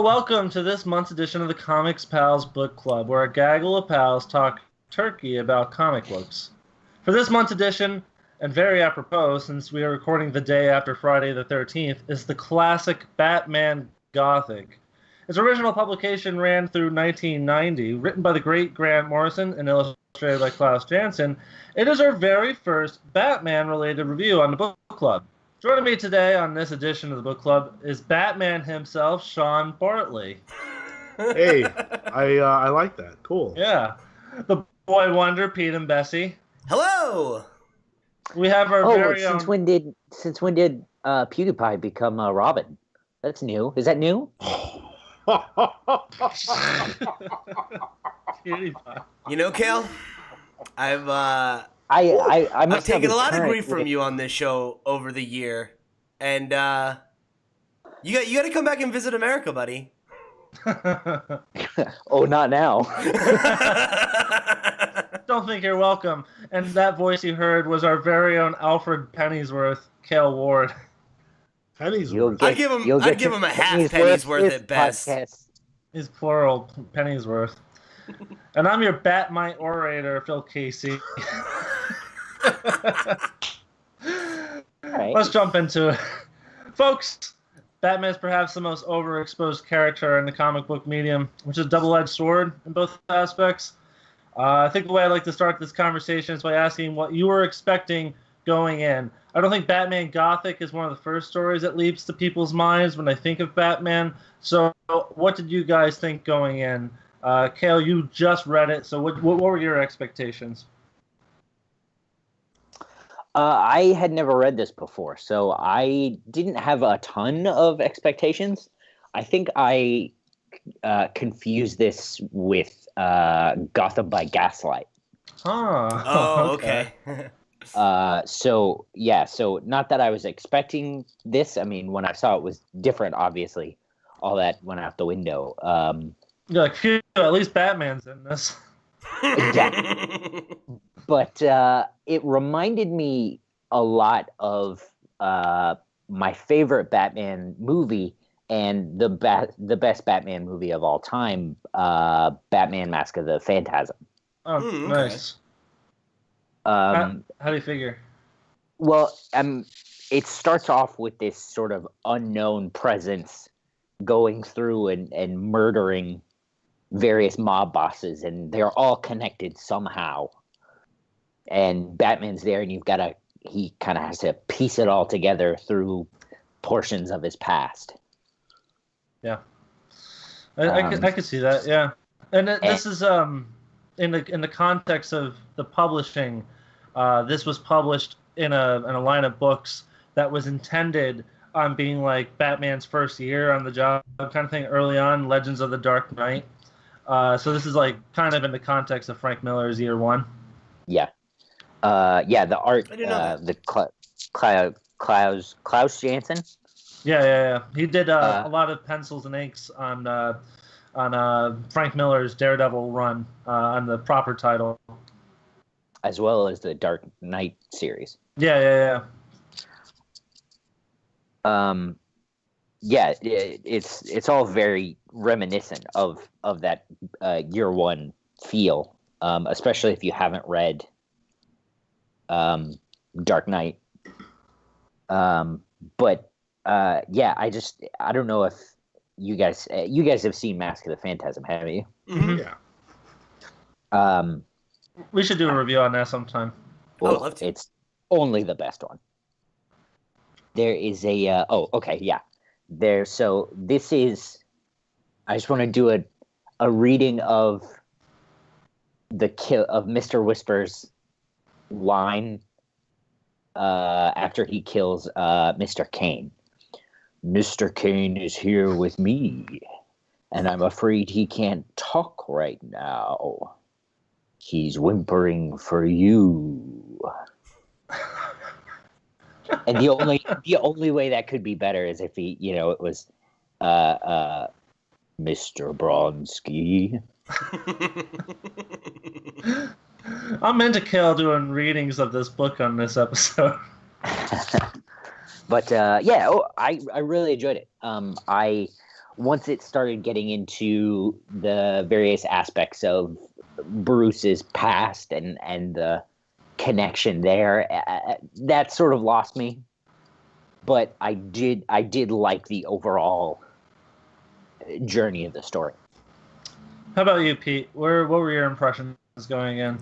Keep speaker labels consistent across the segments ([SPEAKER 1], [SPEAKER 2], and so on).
[SPEAKER 1] welcome to this month's edition of the Comics Pals Book Club, where a gaggle of pals talk turkey about comic books. For this month's edition, and very apropos since we are recording the day after Friday the 13th, is the classic Batman Gothic. Its original publication ran through 1990, written by the great Grant Morrison and illustrated by Klaus Janson. It is our very first Batman-related review on the Book Club. Joining me today on this edition of the Book Club is Batman himself, Sean Bartley.
[SPEAKER 2] Hey, I like that. Cool.
[SPEAKER 1] Yeah. The Boy Wonder, Pete and Bessie.
[SPEAKER 3] Hello!
[SPEAKER 1] We have our very
[SPEAKER 4] since
[SPEAKER 1] own...
[SPEAKER 4] when did PewDiePie become Robin? That's new. Is that new?
[SPEAKER 1] PewDiePie.
[SPEAKER 3] You know, Kale, I've
[SPEAKER 4] must
[SPEAKER 3] taken
[SPEAKER 4] have
[SPEAKER 3] a lot of
[SPEAKER 4] current
[SPEAKER 3] grief from you on this show over the year, and you got to come back and visit America, buddy.
[SPEAKER 4] Oh, not now.
[SPEAKER 1] Don't think you're welcome. And that voice you heard was our very own Alfred Pennyworth, Cale Ward.
[SPEAKER 2] Pennyworth.
[SPEAKER 3] I'd give him a half penny's worth at best.
[SPEAKER 1] He's plural, Pennyworth. And I'm your Batmite orator, Phil Casey.
[SPEAKER 4] Right.
[SPEAKER 1] Let's jump into it. Folks, Batman is perhaps the most overexposed character in the comic book medium, which is a double-edged sword in both aspects. I think the way I'd like to start this conversation is by asking what you were expecting going in. I don't think Batman Gothic is one of the first stories that leaps to people's minds when they think of Batman. So what did you guys think going in? Cale, you just read it, so what were your expectations?
[SPEAKER 4] I had never read this before, so I didn't have a ton of expectations. I think I confused this with Gotham by Gaslight.
[SPEAKER 1] Huh.
[SPEAKER 3] Oh, okay.
[SPEAKER 4] So not that I was expecting this. I mean, when I saw it was different, obviously. All that went out the window.
[SPEAKER 1] You're like, phew, at least Batman's in this.
[SPEAKER 4] Yeah. But it reminded me a lot of my favorite Batman movie and the best Batman movie of all time, Batman Mask of the Phantasm.
[SPEAKER 1] Oh,
[SPEAKER 3] okay.
[SPEAKER 1] Nice. How do you figure?
[SPEAKER 4] Well, it starts off with this sort of unknown presence going through and murdering various mob bosses, and they're all connected somehow. And Batman's there, and he kind of has to piece it all together through portions of his past.
[SPEAKER 1] Yeah, I could see that. Yeah, and this is in the context of the publishing. This was published in a line of books that was intended on being like Batman's first year on the job kind of thing early on, Legends of the Dark Knight. So this is like kind of in the context of Frank Miller's year one.
[SPEAKER 4] Yeah. The art,
[SPEAKER 3] I didn't know that.
[SPEAKER 4] the Klaus Janson.
[SPEAKER 1] Yeah. He did a lot of pencils and inks on Frank Miller's Daredevil run on the proper title,
[SPEAKER 4] As well as the Dark Knight series.
[SPEAKER 1] Yeah.
[SPEAKER 4] It's all very reminiscent of that year one feel, especially if you haven't read Dark Knight. I don't know if you guys have seen Mask of the Phantasm, have you?
[SPEAKER 3] Mm-hmm.
[SPEAKER 2] Yeah.
[SPEAKER 1] We should do a review on that sometime.
[SPEAKER 4] Well,
[SPEAKER 3] I'd love to.
[SPEAKER 4] It's only the best one. There is a this is. I just want to do a reading of the kill of Mr. Whisper's line after he kills Mr. Kane. Mr. Kane is here with me, and I'm afraid he can't talk right now. He's whimpering for you. And the only way that could be better is if he, it was Mr. Bronsky.
[SPEAKER 1] I'm into Cale doing readings of this book on this episode.
[SPEAKER 4] But I really enjoyed it. I once it started getting into the various aspects of Bruce's past and the connection there, that sort of lost me. But I did like the overall journey of the story.
[SPEAKER 1] How about you, Pete? What were your impressions going in?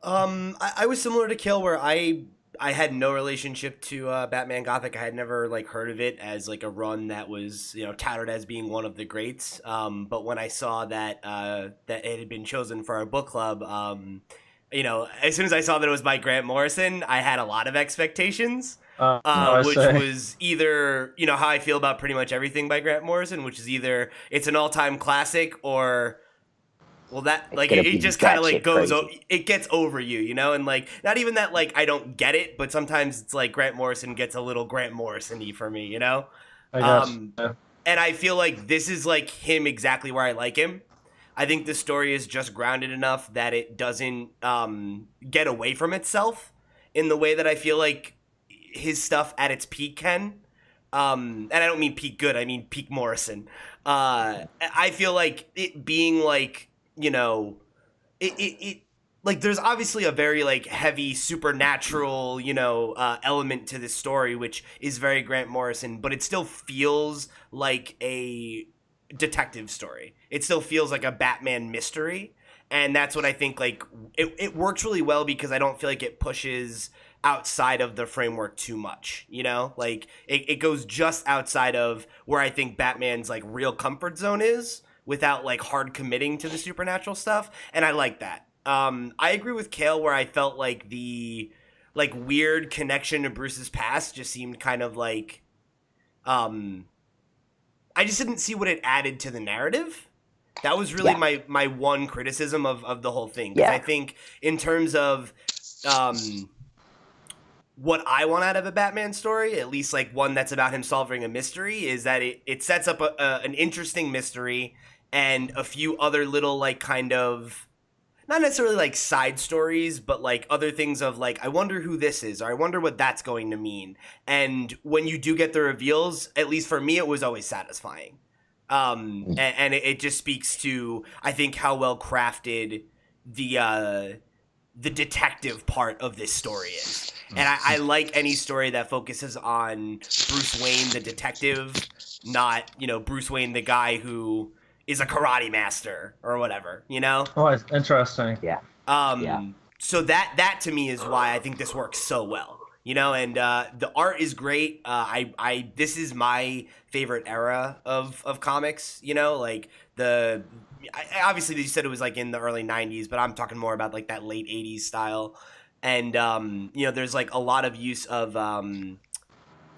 [SPEAKER 3] I was similar to Kill, where I had no relationship to Batman Gothic. I had never heard of it as a run that was touted as being one of the greats. But when I saw that that it had been chosen for our book club, as soon as I saw that it was by Grant Morrison, I had a lot of expectations. Which was either how I feel about pretty much everything by Grant Morrison, which is either it's an all-time classic or that it just kind of goes it gets over you, and not even that I don't get it, but sometimes it's Grant Morrison gets a little Grant Morrison-y for me, I guess. And I feel like this is him exactly where I like him. I think the story is just grounded enough that it doesn't get away from itself in the way that I feel like his stuff at its peak can. And I don't mean peak good, I mean peak Morrison. I feel like it being there's obviously a very heavy supernatural element to this story, which is very Grant Morrison, but it still feels like a detective story. It still feels like a Batman mystery, and that's what I think it works really well, because I don't feel like it pushes outside of the framework too much, it goes just outside of where I think Batman's real comfort zone is, without hard committing to the supernatural stuff, and I like that. I agree with Kale, where I felt the weird connection to Bruce's past just seemed kind of I just didn't see what it added to the narrative. That was really my one criticism of the whole thing, because I think in terms of what I want out of a Batman story, at least one that's about him solving a mystery, is that it sets up an interesting mystery and a few other little kind of not necessarily side stories, but other things of I wonder who this is, or I wonder what that's going to mean. And when you do get the reveals, at least for me, it was always satisfying. And it just speaks to, I think, how well crafted the detective part of this story is. And I like any story that focuses on Bruce Wayne, the detective, not, Bruce Wayne, the guy who is a karate master or whatever,
[SPEAKER 1] Oh, interesting.
[SPEAKER 4] Yeah.
[SPEAKER 3] So that to me is why I think this works so well, and the art is great. This is my favorite era of comics, obviously you said it was in the early 90s, but I'm talking more about that late 80s style. And there's a lot of use of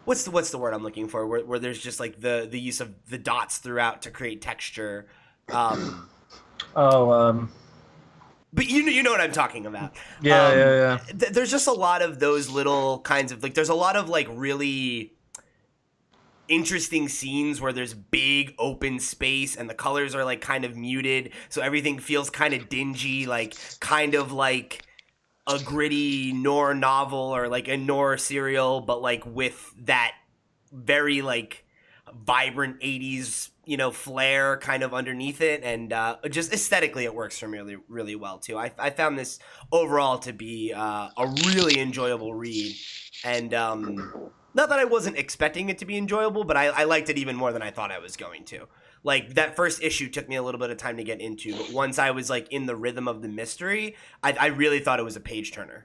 [SPEAKER 3] what's the word I'm looking for, where there's just the use of the dots throughout to create texture. But you know what I'm talking about.
[SPEAKER 1] Yeah.
[SPEAKER 3] There's just a lot of those little kinds of there's a lot of really interesting scenes where there's big open space and the colors are kind of muted, so everything feels kind of dingy, kind of a gritty noir novel or a noir serial, but with that very vibrant 80s flair kind of underneath it, and just aesthetically it works for me really, really well too. I found this overall to be a really enjoyable read, and not that I wasn't expecting it to be enjoyable, but I liked it even more than I thought I was going to. That first issue took me a little bit of time to get into, but once I was in the rhythm of the mystery, I really thought it was a page turner.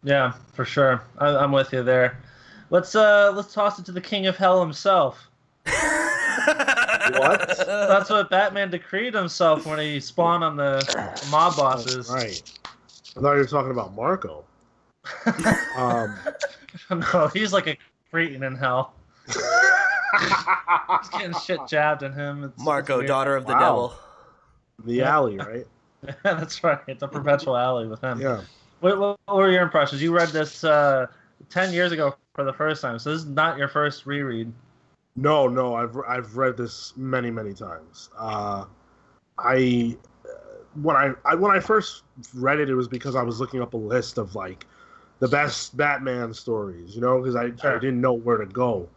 [SPEAKER 1] Yeah, for sure. I'm with you there. Let's toss it to the King of Hell himself.
[SPEAKER 2] What?
[SPEAKER 1] That's what Batman decreed himself when he spawned on the mob bosses.
[SPEAKER 2] Right. I thought you were talking about Marco.
[SPEAKER 1] No, he's a cretin in hell. He's getting shit jabbed in him.
[SPEAKER 3] Marco,
[SPEAKER 1] weird.
[SPEAKER 3] daughter of the devil.
[SPEAKER 2] The alley, right?
[SPEAKER 1] Yeah, that's right. It's a perpetual alley with him.
[SPEAKER 2] Yeah.
[SPEAKER 1] What were your impressions? You read this 10 years ago for the first time, so this is not your first reread.
[SPEAKER 2] No, I've read this many times. When I first read it, it was because I was looking up a list of the best Batman stories, because I didn't know where to go.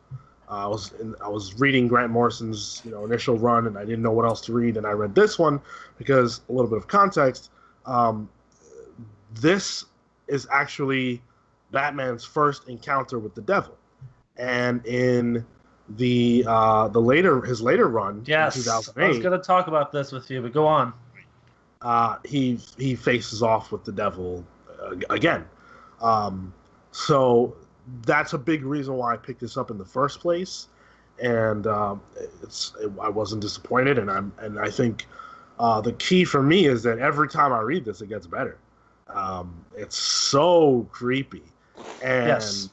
[SPEAKER 2] I was reading Grant Morrison's initial run, and I didn't know what else to read, and I read this one because a little bit of context. This is actually Batman's first encounter with the devil, and in his later run,
[SPEAKER 1] yes,
[SPEAKER 2] in 2008,
[SPEAKER 1] I was going to talk about this with you, but go on.
[SPEAKER 2] He faces off with the devil again. So that's a big reason why I picked this up in the first place, and I wasn't disappointed, and I think the key for me is that every time I read this, it gets better. It's so creepy, and
[SPEAKER 1] yes.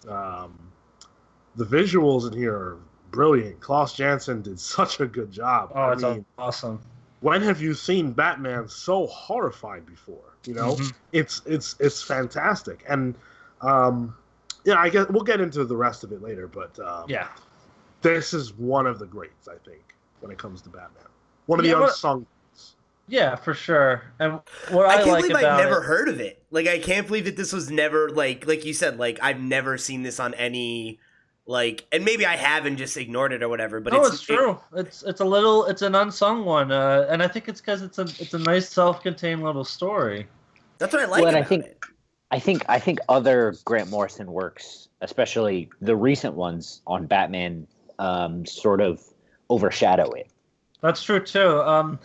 [SPEAKER 2] The visuals in here are brilliant. Klaus Janson did such a good job.
[SPEAKER 1] It's awesome.
[SPEAKER 2] When have you seen Batman so horrified before? It's fantastic, and I guess we'll get into the rest of it later. But this is one of the greats, I think, when it comes to Batman. One of the unsung.
[SPEAKER 1] Yeah, for sure. And what I
[SPEAKER 3] can't
[SPEAKER 1] like
[SPEAKER 3] believe
[SPEAKER 1] about
[SPEAKER 3] I've never heard of it. Like, I can't believe that this was never like you said. Like, I've never seen this on any. Like, and maybe I haven't just ignored it or whatever, but
[SPEAKER 1] it's true. It's an unsung one, and I think it's because it's a nice self-contained little story.
[SPEAKER 3] That's what I like about it.
[SPEAKER 4] I think other Grant Morrison works, especially the recent ones on Batman, sort of overshadow it.
[SPEAKER 1] That's true too.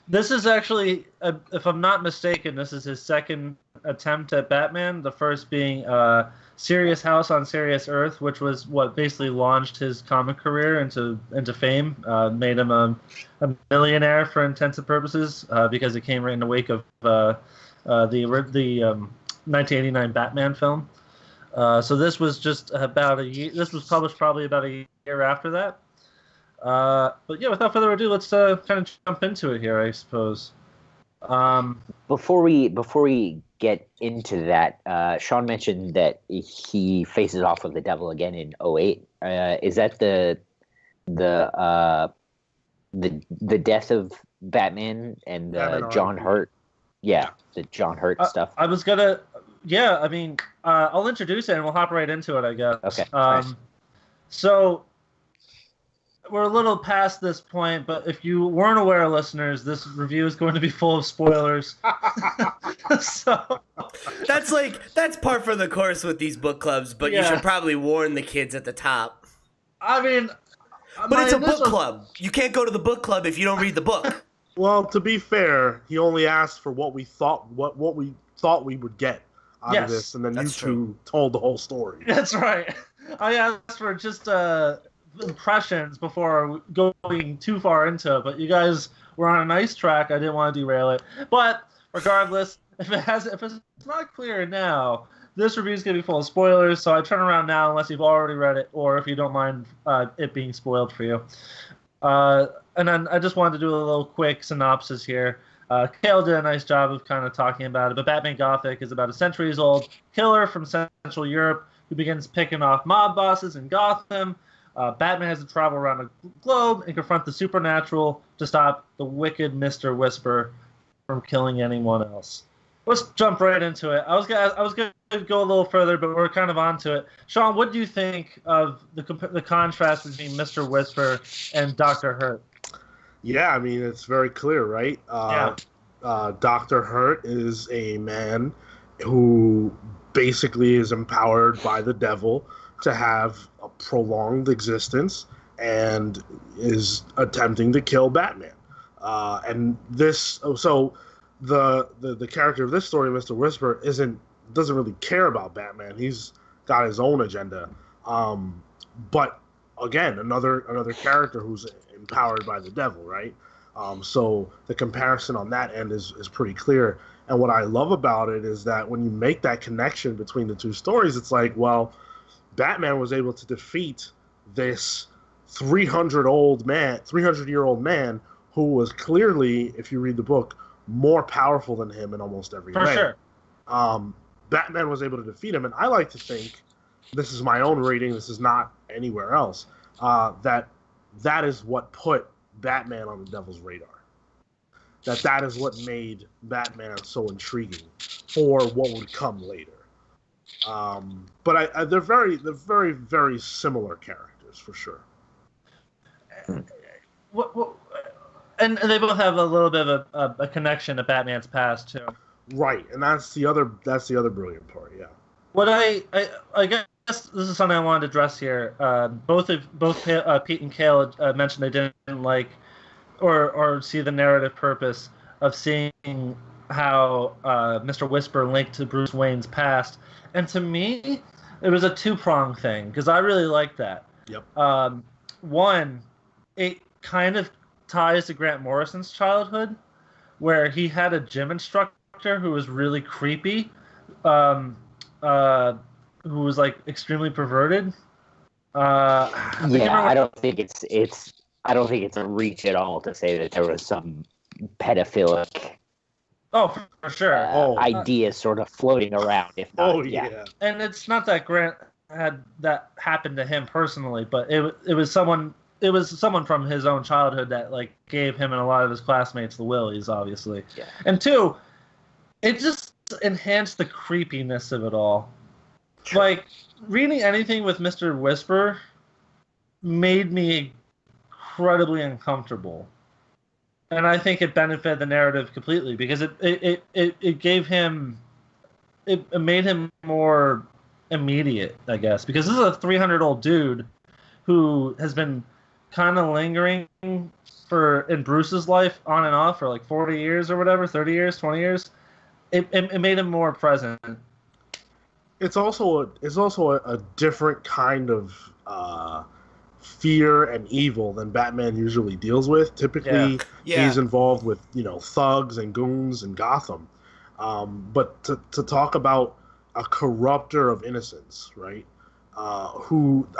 [SPEAKER 1] This is actually, if I'm not mistaken, this is his second attempt at Batman. The first being Serious House on Serious Earth, which was what basically launched his comic career into fame, made him a millionaire for intensive purposes, because it came right in the wake of the 1989 Batman film. So this was just about a year. This was published probably about a year after that. But yeah, without further ado, let's kind of jump into it here, I suppose.
[SPEAKER 4] Before we get into that, Sean mentioned that he faces off with the devil again in 2008. Is that the death of Batman and John Hurt? Yeah, the John Hurt stuff.
[SPEAKER 1] I was gonna, I mean, I'll introduce it and we'll hop right into it, I guess.
[SPEAKER 4] Okay.
[SPEAKER 1] So we're a little past this point, but if you weren't aware, listeners, this review is going to be full of spoilers. So
[SPEAKER 3] that's par for the course with these book clubs, but you should probably warn the kids at the top.
[SPEAKER 1] I mean,
[SPEAKER 3] but it's a book club. You can't go to the book club if you don't read the book.
[SPEAKER 2] Well, to be fair, he only asked for what we thought we would get out of this, and then you two told the whole story.
[SPEAKER 1] That's right. I asked for just impressions before going too far into it, but you guys were on a nice track. I didn't want to derail it, but regardless, if it's not clear now, this review is going to be full of spoilers, so I turn around now unless you've already read it or if you don't mind it being spoiled for you. And then I just wanted to do a little quick synopsis here. Kale did a nice job of kind of talking about it, but Batman Gothic is about a centuries-old killer from Central Europe who begins picking off mob bosses in Gotham. Batman has to travel around the globe and confront the supernatural to stop the wicked Mr. Whisper from killing anyone else. Let's jump right into it. I was gonna go a little further, but we're kind of onto it. Sean, what do you think of the contrast between Mr. Whisper and Dr. Hurt?
[SPEAKER 2] Yeah, I mean, it's very clear, right? Dr. Hurt is a man who basically is empowered by the devil to have a prolonged existence and is attempting to kill Batman. And this, so the character of this story, Mr. Whisper, doesn't really care about Batman. He's got his own agenda. But again, another character who's empowered by the devil, right? So the comparison on that end is pretty clear. And what I love about it is that when you make that connection between the two stories, it's like, well, Batman was able to defeat this 300-year-old man who was clearly, if you read the book, more powerful than him in almost every way.
[SPEAKER 1] For sure.
[SPEAKER 2] Batman was able to defeat him, and I like to think, this is my own reading, this is not anywhere else, that is what put Batman on the devil's radar. That is what made Batman so intriguing for what would come later. But they're very, very similar characters. characters for sure.
[SPEAKER 1] And they both have a little bit of a connection to Batman's past too.
[SPEAKER 2] Right, and that's the other brilliant part. Yeah.
[SPEAKER 1] What I guess this is something I wanted to address here. Both Pete and Cale mentioned they didn't like or see the narrative purpose of seeing how Mr. Whisper linked to Bruce Wayne's past, and to me, it was a two-pronged thing because I really liked that.
[SPEAKER 2] Yep.
[SPEAKER 1] One, it kind of ties to Grant Morrison's childhood, where he had a gym instructor who was really creepy, who was like extremely perverted.
[SPEAKER 4] I don't think it's a reach at all to say that there was some pedophilic.
[SPEAKER 1] Oh, for sure.
[SPEAKER 4] Idea sort of floating around, if not.
[SPEAKER 2] Oh yeah.
[SPEAKER 1] And it's not that Grant had that happen to him personally, but it was someone from his own childhood that like gave him and a lot of his classmates the willies, obviously.
[SPEAKER 4] Yeah.
[SPEAKER 1] And two, it just enhanced the creepiness of it all. Sure. Like reading anything with Mr. Whisper made me incredibly uncomfortable. And I think it benefited the narrative completely because it gave him, it made him more immediate, I guess, because this is a 300-old dude who has been kind of lingering in Bruce's life on and off for like 40 years or whatever, 30 years, 20 years. It made him more present.
[SPEAKER 2] It's also a different kind of fear and evil than Batman usually deals with. Typically, he's involved with thugs and goons in Gotham. But to talk about a corrupter of innocence, right?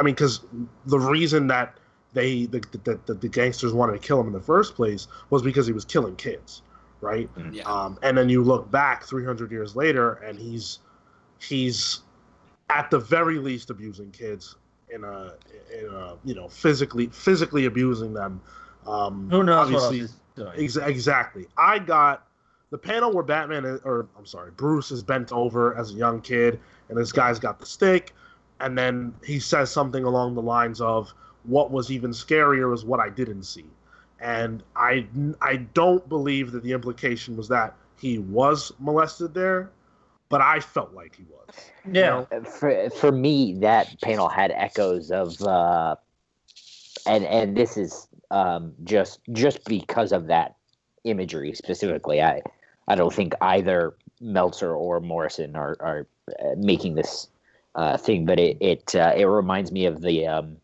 [SPEAKER 2] Because the reason that the gangsters wanted to kill him in the first place was because he was killing kids, right?
[SPEAKER 3] Yeah.
[SPEAKER 2] And then you look back 300 years later, and he's at the very least abusing kids in a physically abusing them.
[SPEAKER 1] Who knows what else he's doing?
[SPEAKER 2] Exactly. I got the panel where Bruce is bent over as a young kid, and this guy's got the stick, and then he says something along the lines of, "What was even scarier was what I didn't see," and I don't believe that the implication was that he was molested there, but I felt like he was.
[SPEAKER 1] Yeah.
[SPEAKER 4] For me, that panel had echoes of, and this is just because of that imagery specifically. I don't think either Meltzer or Morrison are making this thing, but it reminds me of the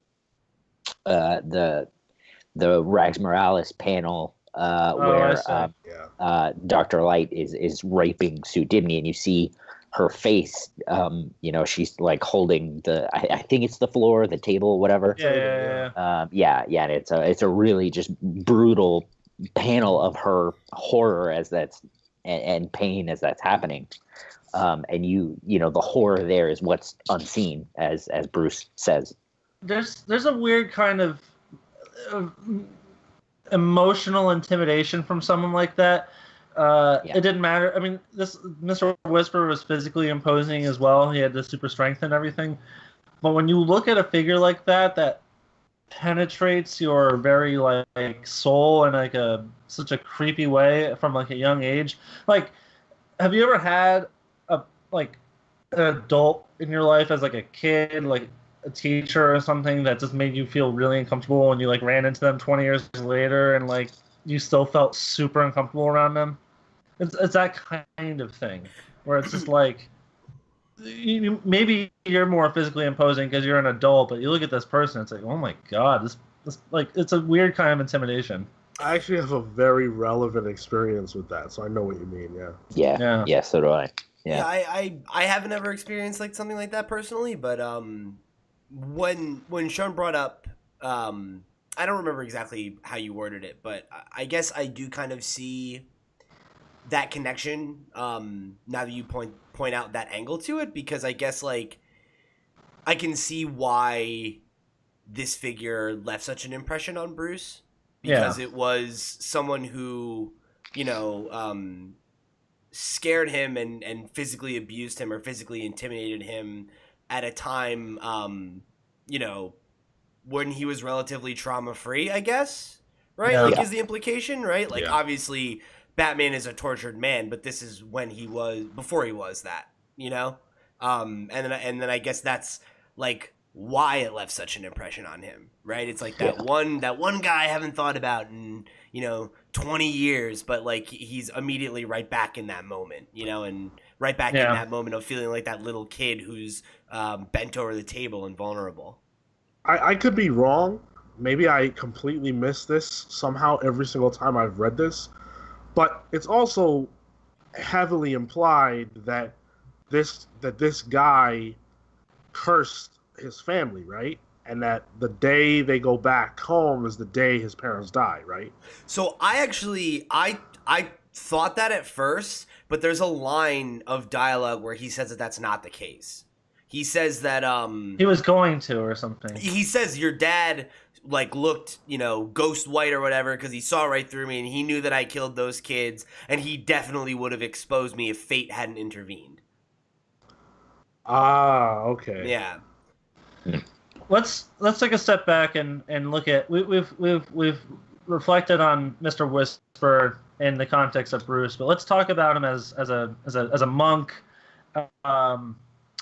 [SPEAKER 4] Rags Morales panel where Dr. Light is raping Sue Dibney, and you see her face. She's like holding I think it's the floor, the table, whatever. And it's a really just brutal panel of her horror as that's and pain as that's happening. And the horror there is what's unseen, as Bruce says.
[SPEAKER 1] There's a weird kind of emotional intimidation from someone like that. It didn't matter. I mean, this Mr. Whisper was physically imposing as well. He had the super strength and everything. But when you look at a figure like that penetrates your very like soul in like such a creepy way from like a young age. Like, have you ever had an adult in your life as like a kid, like a teacher or something, that just made you feel really uncomfortable, and you like ran into them 20 years later and like you still felt super uncomfortable around them? It's that kind of thing where it's just like maybe you're more physically imposing because you're an adult, but you look at this person, it's like, oh my god, this like, it's a weird kind of intimidation.
[SPEAKER 2] I actually have a very relevant experience with that, so I know what you mean.
[SPEAKER 4] Yeah, so do I.
[SPEAKER 3] Yeah, I haven't ever experienced like something like that personally, but when Sean brought up, I don't remember exactly how you worded it, but I guess I do kind of see that connection now that you point out that angle to it, because I guess like I can see why this figure left such an impression on Bruce, because it was someone who scared him and physically abused him or physically intimidated him at a time when he was relatively trauma-free, I guess, right?
[SPEAKER 1] Yeah.
[SPEAKER 3] Like, is the implication, right? Like,
[SPEAKER 2] Yeah.
[SPEAKER 3] obviously, Batman is a tortured man, but this is before he was that, you know? And then I guess that's, like, why it left such an impression on him, right? It's like that one guy I haven't thought about in, 20 years, but, like, he's immediately right back in that moment, and right back in that moment of feeling like that little kid who's bent over the table and vulnerable.
[SPEAKER 2] I could be wrong. Maybe I completely missed this somehow every single time I've read this. But it's also heavily implied that this guy cursed his family, right? And that the day they go back home is the day his parents die, right?
[SPEAKER 3] So I thought that at first, but there's a line of dialogue where he says that that's not the case. He says that
[SPEAKER 1] he was going to or something.
[SPEAKER 3] He says your dad like looked, ghost white or whatever because he saw right through me and he knew that I killed those kids and he definitely would have exposed me if fate hadn't intervened.
[SPEAKER 2] Ah, okay.
[SPEAKER 3] Yeah.
[SPEAKER 1] Let's take a step back and look at we've reflected on Mr. Whisper in the context of Bruce, but let's talk about him as a monk,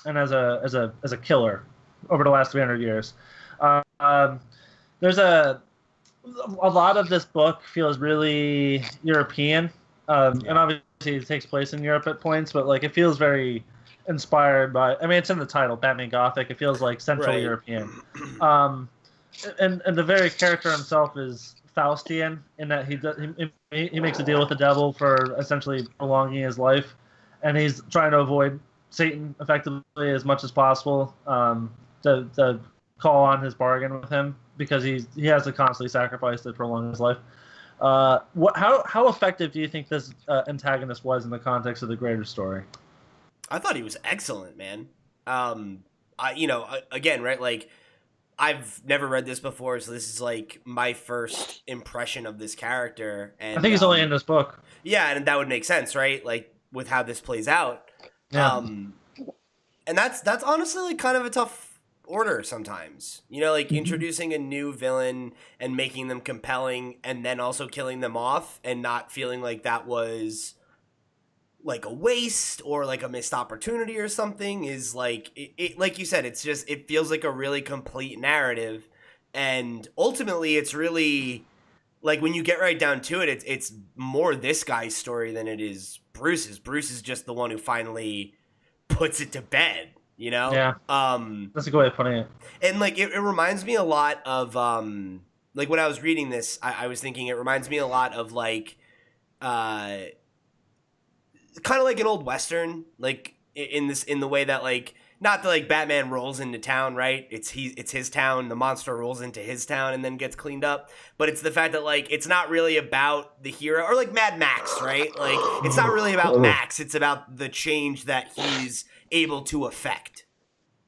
[SPEAKER 1] and as a killer over the last 300 years. There's a lot of this book feels really European, and obviously it takes place in Europe at points, but like it feels very inspired by. I mean, it's in the title, Batman Gothic. It feels like Central European, and the very character himself is Faustian in that he makes a deal with the devil for essentially prolonging his life, and he's trying to avoid Satan effectively as much as possible, to call on his bargain with him because he has to constantly sacrifice to prolong his life. How effective do you think this antagonist was in the context of the greater story?
[SPEAKER 3] I thought he was excellent, man. Again, right? Like, I've never read this before, so this is like my first impression of this character. And
[SPEAKER 1] I think he's only in this book.
[SPEAKER 3] Yeah, and that would make sense, right? Like with how this plays out.
[SPEAKER 1] Yeah.
[SPEAKER 3] And that's honestly like kind of a tough order sometimes. Like introducing a new villain and making them compelling and then also killing them off and not feeling like that was like a waste or like a missed opportunity or something is like it like you said, it's just it feels like a really complete narrative, and ultimately it's really like when you get right down to it, it's more this guy's story than it is Bruce's. Bruce is just the one who finally puts it to bed,
[SPEAKER 1] Yeah. That's a good way of putting it.
[SPEAKER 3] And like it reminds me a lot of like when I was reading this, I was thinking it reminds me a lot of like kind of like an old Western, like in the way that like not that like Batman rolls into town, right? It's his town, the monster rolls into his town and then gets cleaned up. But it's the fact that like it's not really about the hero or like Mad Max, right? Like it's not really about Max, it's about the change that he's able to affect.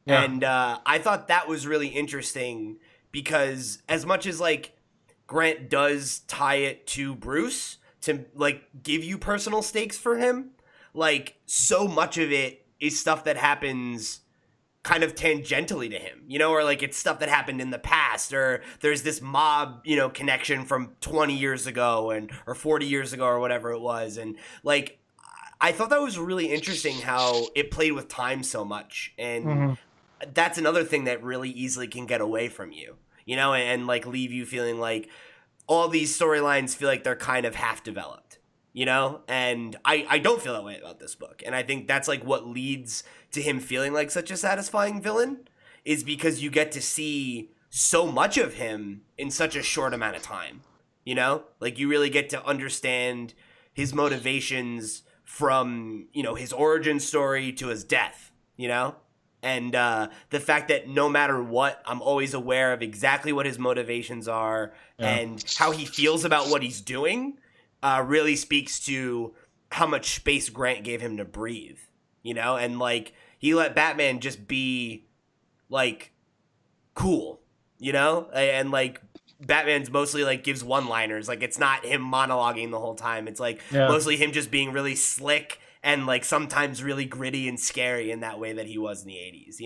[SPEAKER 3] Yeah. And I thought that was really interesting because as much as like Grant does tie it to Bruce to like give you personal stakes for him, like so much of it is stuff that happens kind of tangentially to him, or like it's stuff that happened in the past, or there's this mob, connection from 20 years ago or 40 years ago or whatever it was. And like, I thought that was really interesting how it played with time so much. And that's another thing that really easily can get away from you, and like leave you feeling like all these storylines feel like they're kind of half developed. And I don't feel that way about this book. And I think that's like what leads to him feeling like such a satisfying villain is because you get to see so much of him in such a short amount of time, like you really get to understand his motivations from, his origin story to his death, and the fact that no matter what, I'm always aware of exactly what his motivations are and how he feels about what he's doing. Really speaks to how much space Grant gave him to breathe, and like he let Batman just be like cool, and like Batman's mostly like gives one-liners, like it's not him monologuing the whole time. It's like mostly him just being really slick and like sometimes really gritty and scary in that way that he was in the 80s,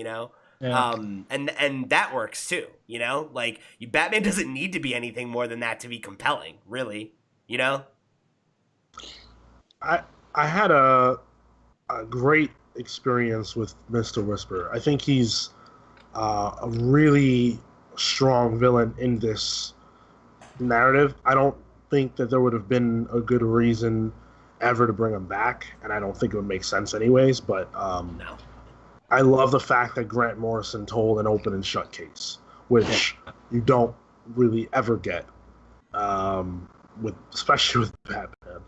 [SPEAKER 1] Yeah.
[SPEAKER 3] And that works too, you know? Like, Batman doesn't need to be anything more than that to be compelling, really, you know?
[SPEAKER 2] I had a great experience with Mr. Whisper. I think he's a really strong villain in this narrative. I don't think that there would have been a good reason ever to bring him back, and I don't think it would make sense anyways, but
[SPEAKER 3] No.
[SPEAKER 2] I love the fact that Grant Morrison told an open and shut case, which you don't really ever get, especially with Batman.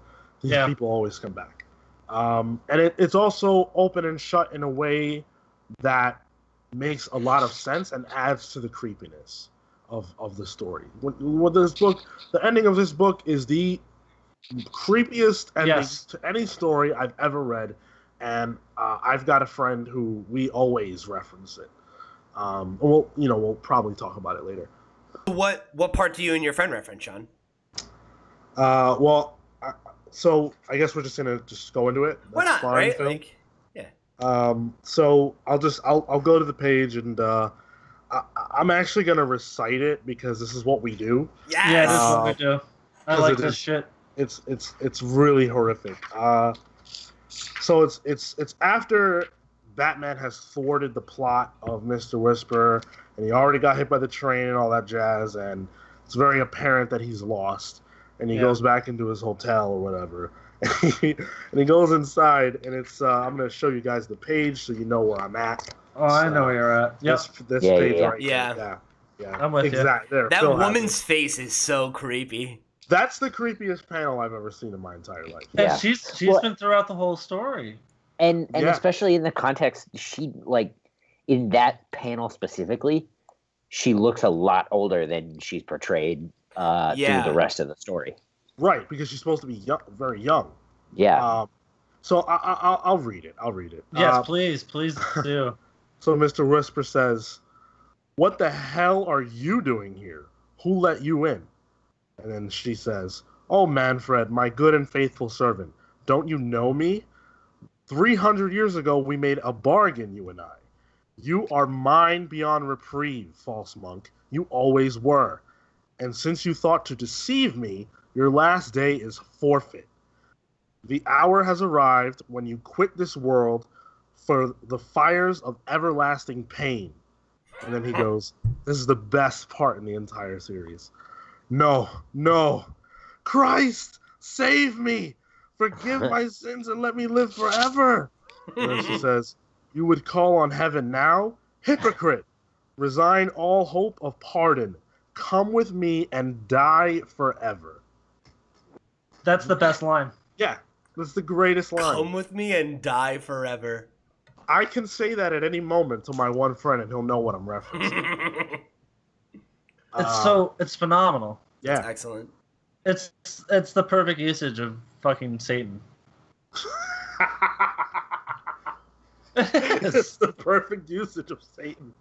[SPEAKER 2] These people always come back. And it's also open and shut in a way that makes a lot of sense and adds to the creepiness of the story. When this book, the ending of this book is the creepiest ending to any story I've ever read, and I've got a friend who we always reference it. We'll probably talk about it later.
[SPEAKER 3] What part do you and your friend reference, Sean?
[SPEAKER 2] So I guess we're just gonna go into it.
[SPEAKER 3] Why not?
[SPEAKER 2] Fine,
[SPEAKER 3] right?
[SPEAKER 2] Phil.
[SPEAKER 3] Like,
[SPEAKER 2] So I'll go to the page and I'm actually gonna recite it because this is what we do.
[SPEAKER 3] yes!
[SPEAKER 1] Yeah, this is what we do. I like this shit.
[SPEAKER 2] It's really horrific. So it's after Batman has thwarted the plot of Mr. Whisper, and he already got hit by the train and all that jazz, and it's very apparent that he's lost. And he goes back into his hotel or whatever. And he goes inside, and it's I'm going to show you guys the page so you know where I'm at.
[SPEAKER 1] Oh, I know where you're at. Yep.
[SPEAKER 2] This page right
[SPEAKER 3] yeah.
[SPEAKER 2] here. Yeah.
[SPEAKER 1] I'm with you.
[SPEAKER 2] There,
[SPEAKER 3] That
[SPEAKER 2] Phil
[SPEAKER 3] woman's face is so creepy.
[SPEAKER 2] That's the creepiest panel I've ever seen in my entire life.
[SPEAKER 1] And she's been throughout the whole story.
[SPEAKER 4] And especially in the context, she, like, in that panel specifically, she looks a lot older than she's portrayed through the rest of the story.
[SPEAKER 2] Right, because she's supposed to be young, very young.
[SPEAKER 4] Yeah.
[SPEAKER 2] So I'll read it.
[SPEAKER 1] Yes, please do.
[SPEAKER 2] So Mr. Whisper says, "What the hell are you doing here? Who let you in?" And then she says, "Oh, Manfred, my good and faithful servant, don't you know me? 300 years ago we made a bargain, you and I. You are mine beyond reprieve, false monk. You always were. And since you thought to deceive me, your last day is forfeit. The hour has arrived when you quit this world for the fires of everlasting pain." And then he goes, this is the best part in the entire series. No. Christ, save me. Forgive my sins and let me live forever. And then she says, "You would call on heaven now? Hypocrite. Resign all hope of pardon. Come with me and die forever."
[SPEAKER 1] That's the best line.
[SPEAKER 2] Yeah, that's the greatest line.
[SPEAKER 3] Come with me and die forever.
[SPEAKER 2] I can say that at any moment to my one friend and he'll know what I'm referencing.
[SPEAKER 1] It's phenomenal.
[SPEAKER 2] Yeah.
[SPEAKER 3] Excellent.
[SPEAKER 1] It's the perfect usage of fucking Satan.
[SPEAKER 2] It's the perfect usage of Satan.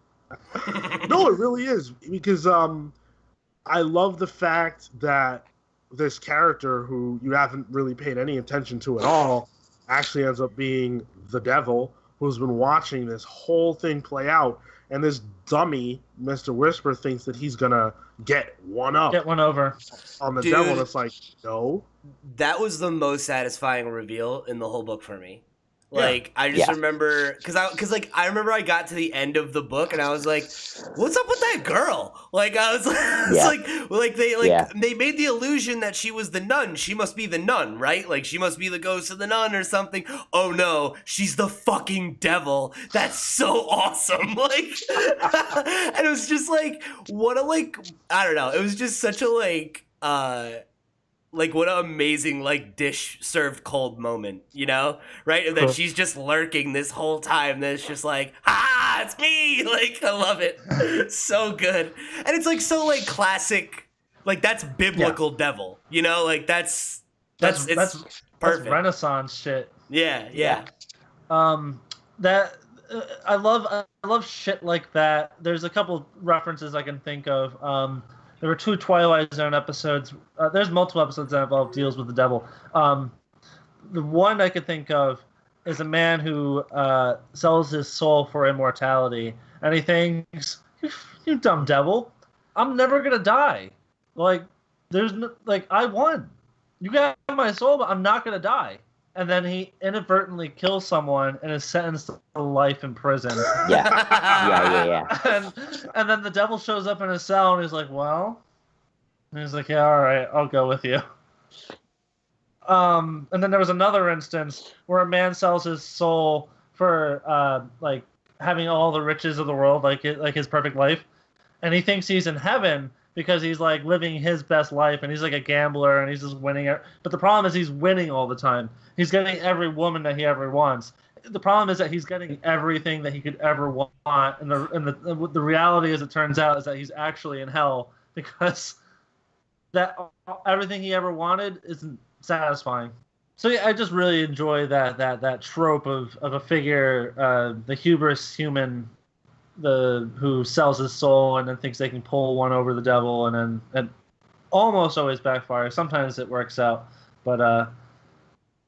[SPEAKER 2] No, it really is, because I love the fact that this character, who you haven't really paid any attention to at all, actually ends up being the devil, who's been watching this whole thing play out, and this dummy, Mr. Whisper, thinks that he's gonna get one over on the devil, and it's like, no.
[SPEAKER 3] That was the most satisfying reveal in the whole book for me. Like, I just remember, because I remember I got to the end of the book and I was like, what's up with that girl? Like, I was they made the illusion that she was the nun. She must be the nun, right? Like, she must be the ghost of the nun or something. Oh no, she's the fucking devil. That's so awesome. Like, and it was just like, what a, like, I don't know. It was just such a, like, what an amazing, like, dish served cold moment, you know? Right? And then she's just lurking this whole time. Then it's just like, it's me! Like, I love it. So good. And it's, like, so, like, classic. Like, that's biblical devil, you know? Like, that's perfect.
[SPEAKER 1] That's Renaissance shit.
[SPEAKER 3] Yeah.
[SPEAKER 1] I love shit like that. There's a couple references I can think of. There were 2 Twilight Zone episodes. There's multiple episodes that involve deals with the devil. The one I could think of is a man who sells his soul for immortality, and he thinks, "You dumb devil, I'm never gonna die. Like, there's no, like I won. You got my soul, but I'm not gonna die." And then he inadvertently kills someone and is sentenced to life in prison.
[SPEAKER 4] Yeah.
[SPEAKER 1] And then the devil shows up in his cell and he's like, "Well," and he's like, "Yeah, all right, I'll go with you." And then there was another instance where a man sells his soul for like having all the riches of the world, like his perfect life, and he thinks he's in heaven because he's like living his best life, and he's like a gambler and he's just winning it. But the problem is he's winning all the time. He's getting every woman that he ever wants. The problem is that he's getting everything that he could ever want, and the reality, as it turns out, is that he's actually in hell because that everything he ever wanted isn't satisfying. So yeah, I just really enjoy that trope of a figure, the hubris human, who sells his soul and then thinks they can pull one over the devil, and then almost always backfires. Sometimes it works out, but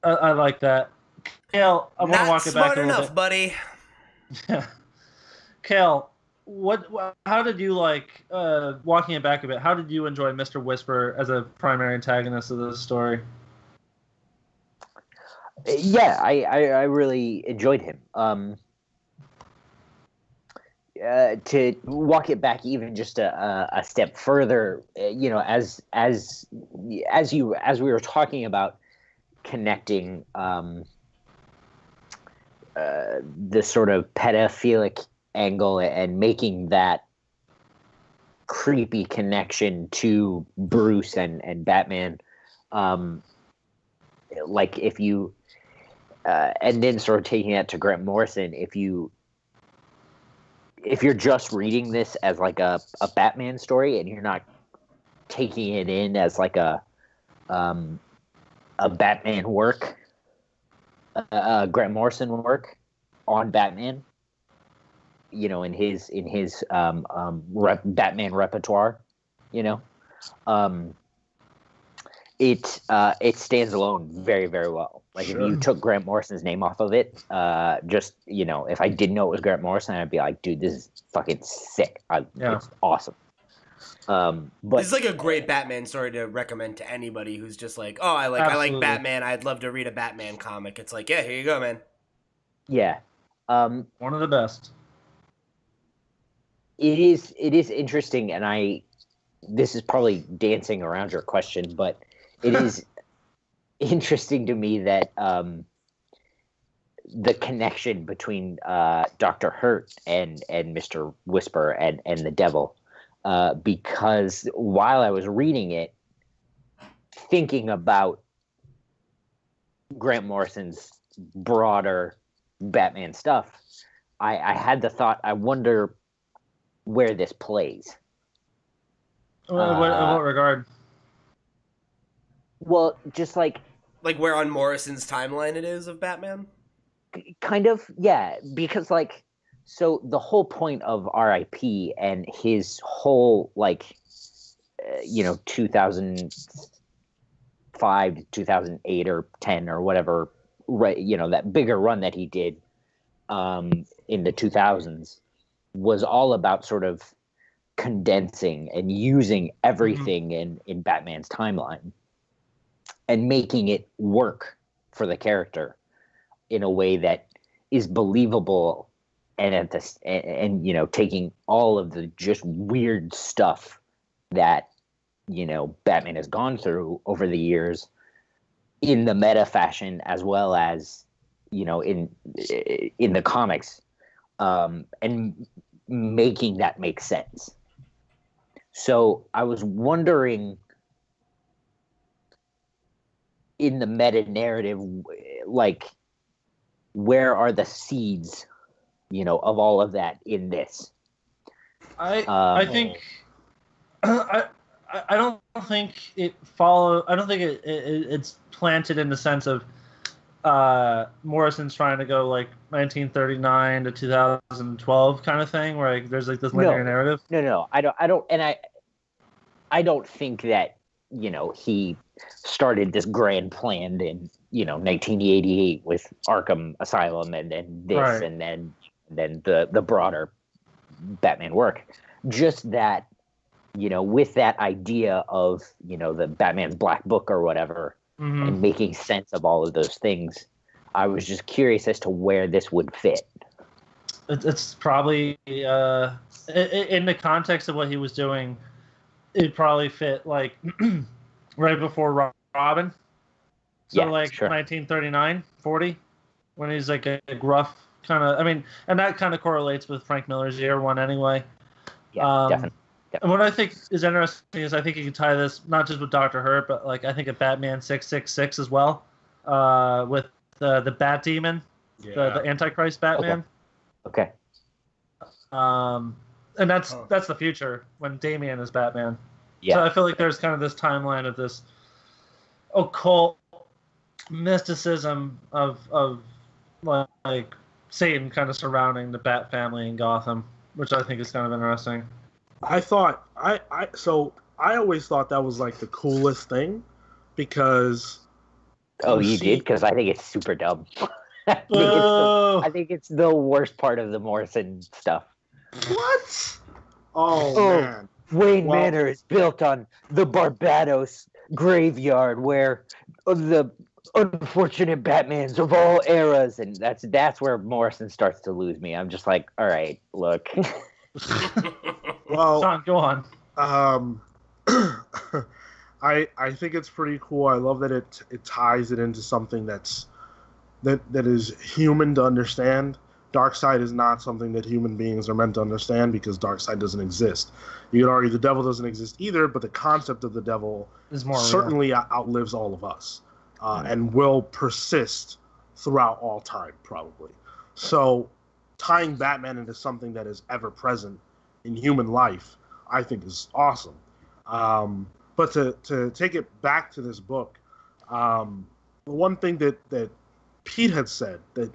[SPEAKER 1] I like that. Kale, I want to walk it back a little bit. Not smart enough,
[SPEAKER 3] buddy.
[SPEAKER 1] Yeah. Kale, how did you like, walking it back a bit, how did you enjoy Mr. Whisper as a primary antagonist of the story?
[SPEAKER 4] Yeah, I really enjoyed him. To walk it back even just a step further, as we were talking about connecting the sort of pedophilic angle and making that creepy connection to Bruce and Batman, like if you and then sort of taking that to Grant Morrison, if you're just reading this as like a Batman story and you're not taking it in as like a Batman work, Grant Morrison work on Batman, in his Batman repertoire, it stands alone very, very well. Like sure. If you took Grant Morrison's name off of it, if I didn't know it was Grant Morrison, I'd be like, dude, this is fucking sick. It's awesome. But
[SPEAKER 3] this is like a great Batman story to recommend to anybody who's just like, oh, I like Batman. I'd love to read a Batman comic. It's like, yeah, here you go, man.
[SPEAKER 4] Yeah.
[SPEAKER 1] One of the best.
[SPEAKER 4] It is interesting, and this is probably dancing around your question, but it is interesting to me that the connection between Dr. Hurt and Mr. Whisper and the Devil, because while I was reading it, thinking about Grant Morrison's broader Batman stuff, I had the thought, I wonder where this plays.
[SPEAKER 1] In what regard?
[SPEAKER 4] Well, just like
[SPEAKER 3] where on Morrison's timeline it is of Batman?
[SPEAKER 4] Kind of, yeah. Because so the whole point of R.I.P. and his whole 2005 to 2008 or 10 or whatever, right? That bigger run that he did in the 2000s was all about sort of condensing and using everything in Batman's timeline and making it work for the character in a way that is believable, and taking all of the just weird stuff that Batman has gone through over the years in the meta fashion, as well as in the comics, and making that make sense. So I was wondering, in the meta narrative, where are the seeds, of all of that in this?
[SPEAKER 1] I think I don't think it follows. I don't think it's planted in the sense of Morrison's trying to go 1939 to 2012 kind of thing, where there's this linear narrative.
[SPEAKER 4] No, I don't, and I don't think that he started this grand plan in 1988 with Arkham Asylum and this
[SPEAKER 1] Right.
[SPEAKER 4] and then the broader Batman work. Just that, with that idea of the Batman's Black Book or whatever, and making sense of all of those things, I was just curious as to where this would fit.
[SPEAKER 1] It's probably in the context of what he was doing, it probably fit like right before Robin. So sure. 1939, 40, when he's like a gruff kind of. I mean, and that kind of correlates with Frank Miller's Year One anyway.
[SPEAKER 4] Yeah, definitely.
[SPEAKER 1] And what I think is interesting is I think you can tie this not just with Dr. Hurt, but like I think of Batman 666 as well, with the Bat Demon, the Antichrist Batman.
[SPEAKER 4] Okay.
[SPEAKER 1] And that's the future when Damian is Batman.
[SPEAKER 4] Yeah.
[SPEAKER 1] So I feel like there's kind of this timeline of this occult mysticism of like Satan kind of surrounding the Bat family in Gotham, which I think is kind of interesting.
[SPEAKER 2] I always thought that was like the coolest thing because.
[SPEAKER 4] Oh, you did? Because I think it's super dumb. I think it's the worst part of the Morrison stuff.
[SPEAKER 2] What? Oh man.
[SPEAKER 4] Wayne Manor is built on the Barbados graveyard where the unfortunate Batmans of all eras, and that's where Morrison starts to lose me. I'm just like, all right, look.
[SPEAKER 2] Well,
[SPEAKER 1] Sean, go on.
[SPEAKER 2] I think it's pretty cool. I love that it ties it into something that is human to understand. Darkseid is not something that human beings are meant to understand because Darkseid doesn't exist. You could argue the devil doesn't exist either, but the concept of the devil
[SPEAKER 1] is more
[SPEAKER 2] certainly outlives all of us and will persist throughout all time, probably. So tying Batman into something that is ever present in human life, I think is awesome. But to take it back to this book, the one thing that Pete had said that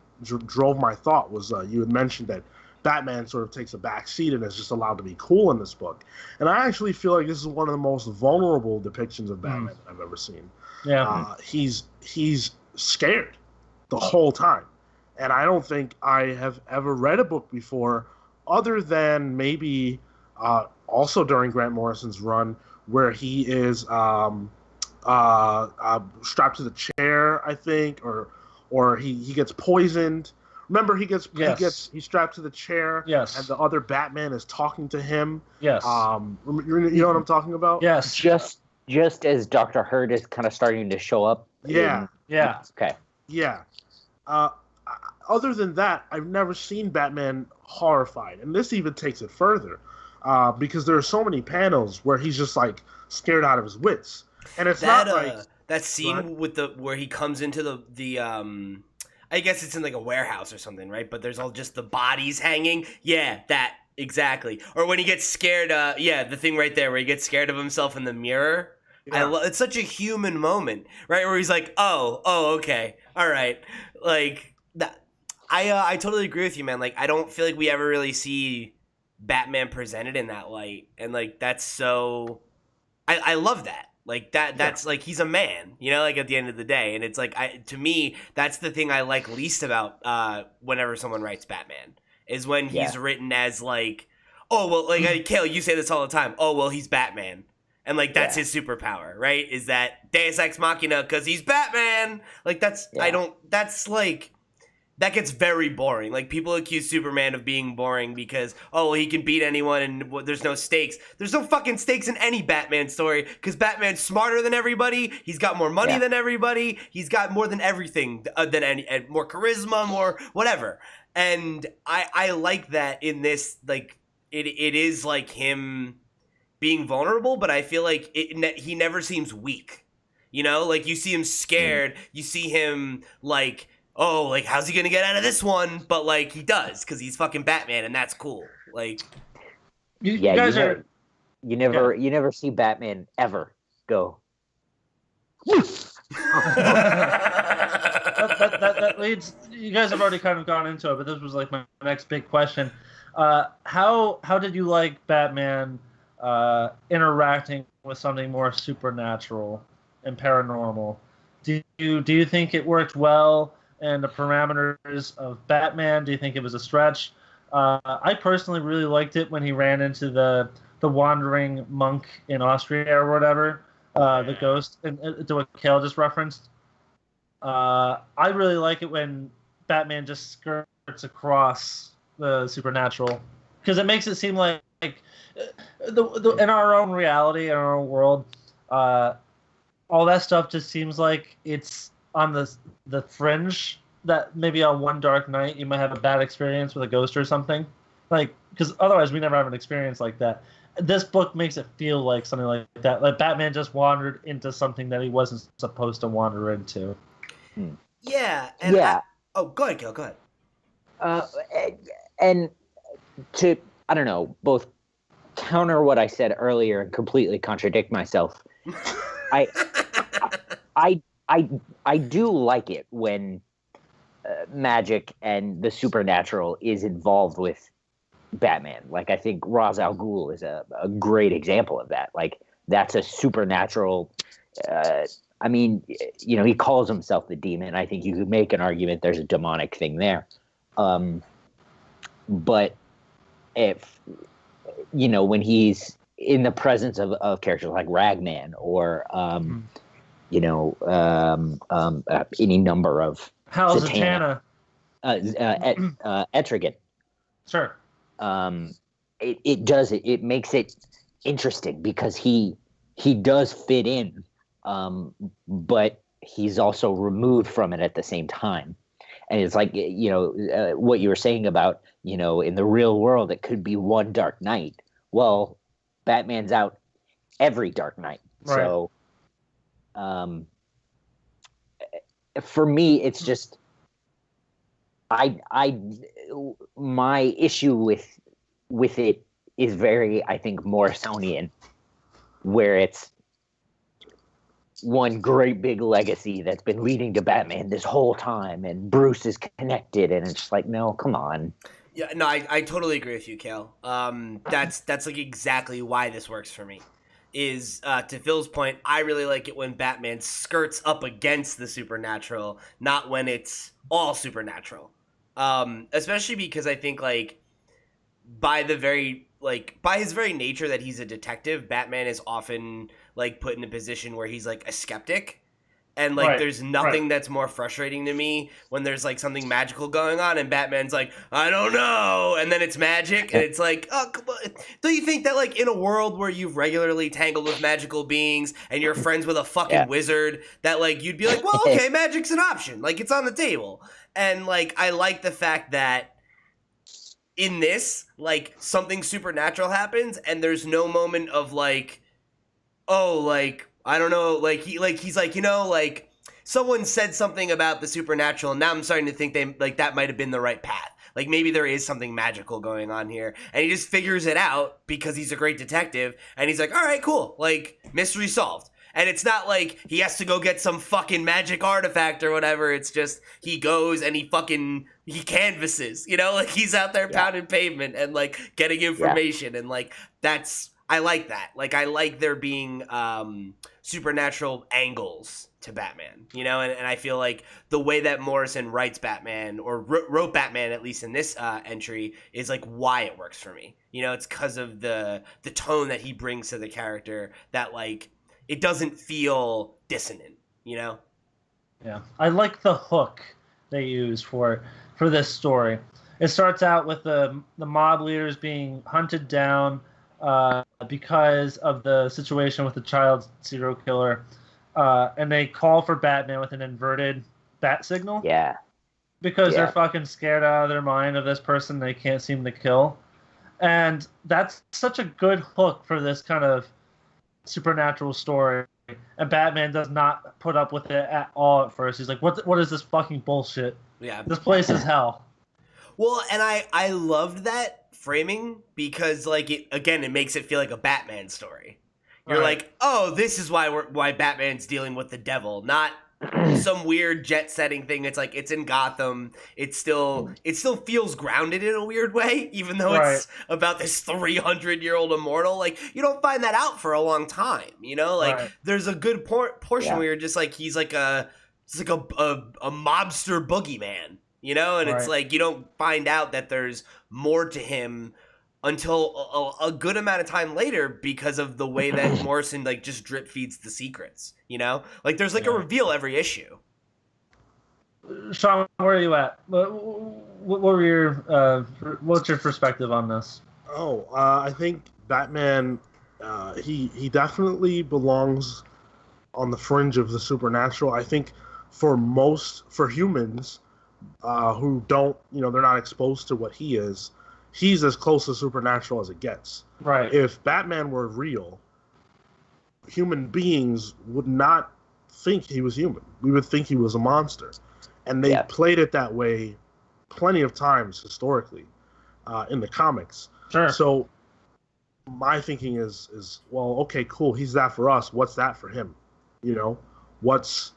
[SPEAKER 2] drove my thought was you had mentioned that Batman sort of takes a back seat and is just allowed to be cool in this book. And I actually feel like this is one of the most vulnerable depictions of Batman I've ever seen.
[SPEAKER 1] Yeah.
[SPEAKER 2] He's scared the whole time. And I don't think I have ever read a book before other than maybe also during Grant Morrison's run where he is strapped to the chair, I think, or he gets poisoned. Remember, he's strapped to the chair.
[SPEAKER 1] Yes.
[SPEAKER 2] And the other Batman is talking to him.
[SPEAKER 1] Yes.
[SPEAKER 2] You know what I'm talking about?
[SPEAKER 1] Yes.
[SPEAKER 4] Just as Dr. Hurt is kind of starting to show up.
[SPEAKER 2] Yeah.
[SPEAKER 1] Yeah.
[SPEAKER 4] Okay.
[SPEAKER 2] Yeah. Other than that, I've never seen Batman horrified, and this even takes it further, because there are so many panels where he's just like scared out of his wits, and it's not like
[SPEAKER 3] that scene with where he comes into the I guess it's in like a warehouse or something, right? But there's all just the bodies hanging. Yeah, that exactly. Or when he gets scared, the thing right there where he gets scared of himself in the mirror. Yeah. It's such a human moment, right? Where he's like, oh, okay, all right, like that. I totally agree with you, man. Like, I don't feel like we ever really see Batman presented in that light, and like that's so. I love that. Like that's like he's a man, like at the end of the day, and it's like to me that's the thing I like least about whenever someone writes Batman is when he's written as like, oh well, like Kale, you say this all the time. Oh well, he's Batman. And, like, that's his superpower, right? Is that Deus Ex Machina because he's Batman. Like, that's, like, that gets very boring. Like, people accuse Superman of being boring because, he can beat anyone and there's no stakes. There's no fucking stakes in any Batman story because Batman's smarter than everybody. He's got more money than everybody. He's got more than everything, more charisma, more whatever. And I like that in this, like, it is, like, him being vulnerable, but I feel like he never seems weak. Like you see him scared, you see him like, oh, like how's he gonna get out of this one? But like he does because he's fucking Batman, and that's cool. Like,
[SPEAKER 4] you never see Batman ever go.
[SPEAKER 1] that leads. You guys have already kind of gone into it, but this was like my next big question. How did you like Batman interacting with something more supernatural and paranormal. Do you think it worked well in the parameters of Batman? Do you think it was a stretch? I personally really liked it when he ran into the wandering monk in Austria or whatever, the ghost, and to what Kale just referenced. I really like it when Batman just skirts across the supernatural, because it makes it seem like in our own reality, in our own world, all that stuff just seems like it's on the fringe. That maybe on one dark night you might have a bad experience with a ghost or something, like, because otherwise we never have an experience like that. This book makes it feel like something like that. Like Batman just wandered into something that he wasn't supposed to wander into.
[SPEAKER 3] Yeah. And
[SPEAKER 4] Yeah.
[SPEAKER 3] Go ahead, Gil. Go ahead.
[SPEAKER 4] And to, I don't know, both counter what I said earlier and completely contradict myself. I do like it when magic and the supernatural is involved with Batman. Like, I think Ra's al Ghul is a great example of that. Like, that's a supernatural. I mean, you know, he calls himself the demon. I think you could make an argument there's a demonic thing there. But if, you know, when he's in the presence of characters like Ragman or, you know, any number of
[SPEAKER 1] How's
[SPEAKER 4] Zatanna, Etrigan.
[SPEAKER 1] Sure.
[SPEAKER 4] It makes it interesting because he does fit in, but he's also removed from it at the same time. And it's like, you know, what you were saying about, you know, in the real world, it could be one dark night. Well, Batman's out every dark night. Right. So, for me, it's just, my issue with it is very, I think, Morrisonian, where it's one great big legacy that's been leading to Batman this whole time, and Bruce is connected, and it's just like, no, come on.
[SPEAKER 3] Yeah, no, I totally agree with you, Kale. That's like exactly why this works for me. Is to Phil's point, I really like it when Batman skirts up against the supernatural, not when it's all supernatural. Especially because I think, like, by his very nature that he's a detective, Batman is often, like, put in a position where he's, like, a skeptic. And, like, there's nothing that's more frustrating to me when there's, like, something magical going on and Batman's like, I don't know, and then it's magic, and it's like, oh, come on. Don't you think that, like, in a world where you've regularly tangled with magical beings and you're friends with a fucking wizard, that, like, you'd be like, well, okay, magic's an option. Like, it's on the table. And, like, I like the fact that in this, like, something supernatural happens and there's no moment of, like, oh, like, I don't know, he's like, you know, like, someone said something about the supernatural, and now I'm starting to think that might have been the right path. Like, maybe there is something magical going on here, and he just figures it out because he's a great detective, and he's like, all right, cool, like, mystery solved. And it's not like he has to go get some fucking magic artifact or whatever. It's just he goes and he canvasses, you know, like, he's out there pounding pavement and, like, getting information, and, like, I like that. Like, I like there being supernatural angles to Batman, you know, and I feel like the way that Morrison writes Batman, or wrote Batman, at least in this entry, is, like, why it works for me. You know, it's because of the tone that he brings to the character that, like, it doesn't feel dissonant, you know?
[SPEAKER 1] Yeah. I like the hook they use for this story. It starts out with the mob leaders being hunted down because of the situation with the child serial killer, and they call for Batman with an inverted bat signal.
[SPEAKER 4] Yeah.
[SPEAKER 1] Because they're fucking scared out of their mind of this person they can't seem to kill. And that's such a good hook for this kind of supernatural story. And Batman does not put up with it at all at first. He's like, what is this fucking bullshit?
[SPEAKER 3] Yeah.
[SPEAKER 1] This place is hell.
[SPEAKER 3] Well, and I loved that framing because, like, it makes it feel like a Batman story. You're like, oh, this is why Batman's dealing with the devil, not some weird jet setting thing. It's like it's in Gotham. It still feels grounded in a weird way, even though it's about this 300-year-old immortal. Like you don't find that out for a long time, you know. Like there's a good portion where you're just like he's like a mobster boogeyman, you know, and it's like you don't find out that there's more to him until a good amount of time later because of the way that Morrison like just drip feeds the secrets, you know? Like there's like a reveal every issue.
[SPEAKER 1] Sean, where are you at? What's your perspective on this?
[SPEAKER 2] I think Batman, he definitely belongs on the fringe of the supernatural. I think for humans who don't, they're not exposed to what he is, he's as close to supernatural as it gets.
[SPEAKER 1] Right.
[SPEAKER 2] If Batman were real, human beings would not think he was human. We would think he was a monster. And they played it that way plenty of times historically in the comics.
[SPEAKER 1] Sure.
[SPEAKER 2] So my thinking is well, okay, cool. He's that for us. What's that for him? What's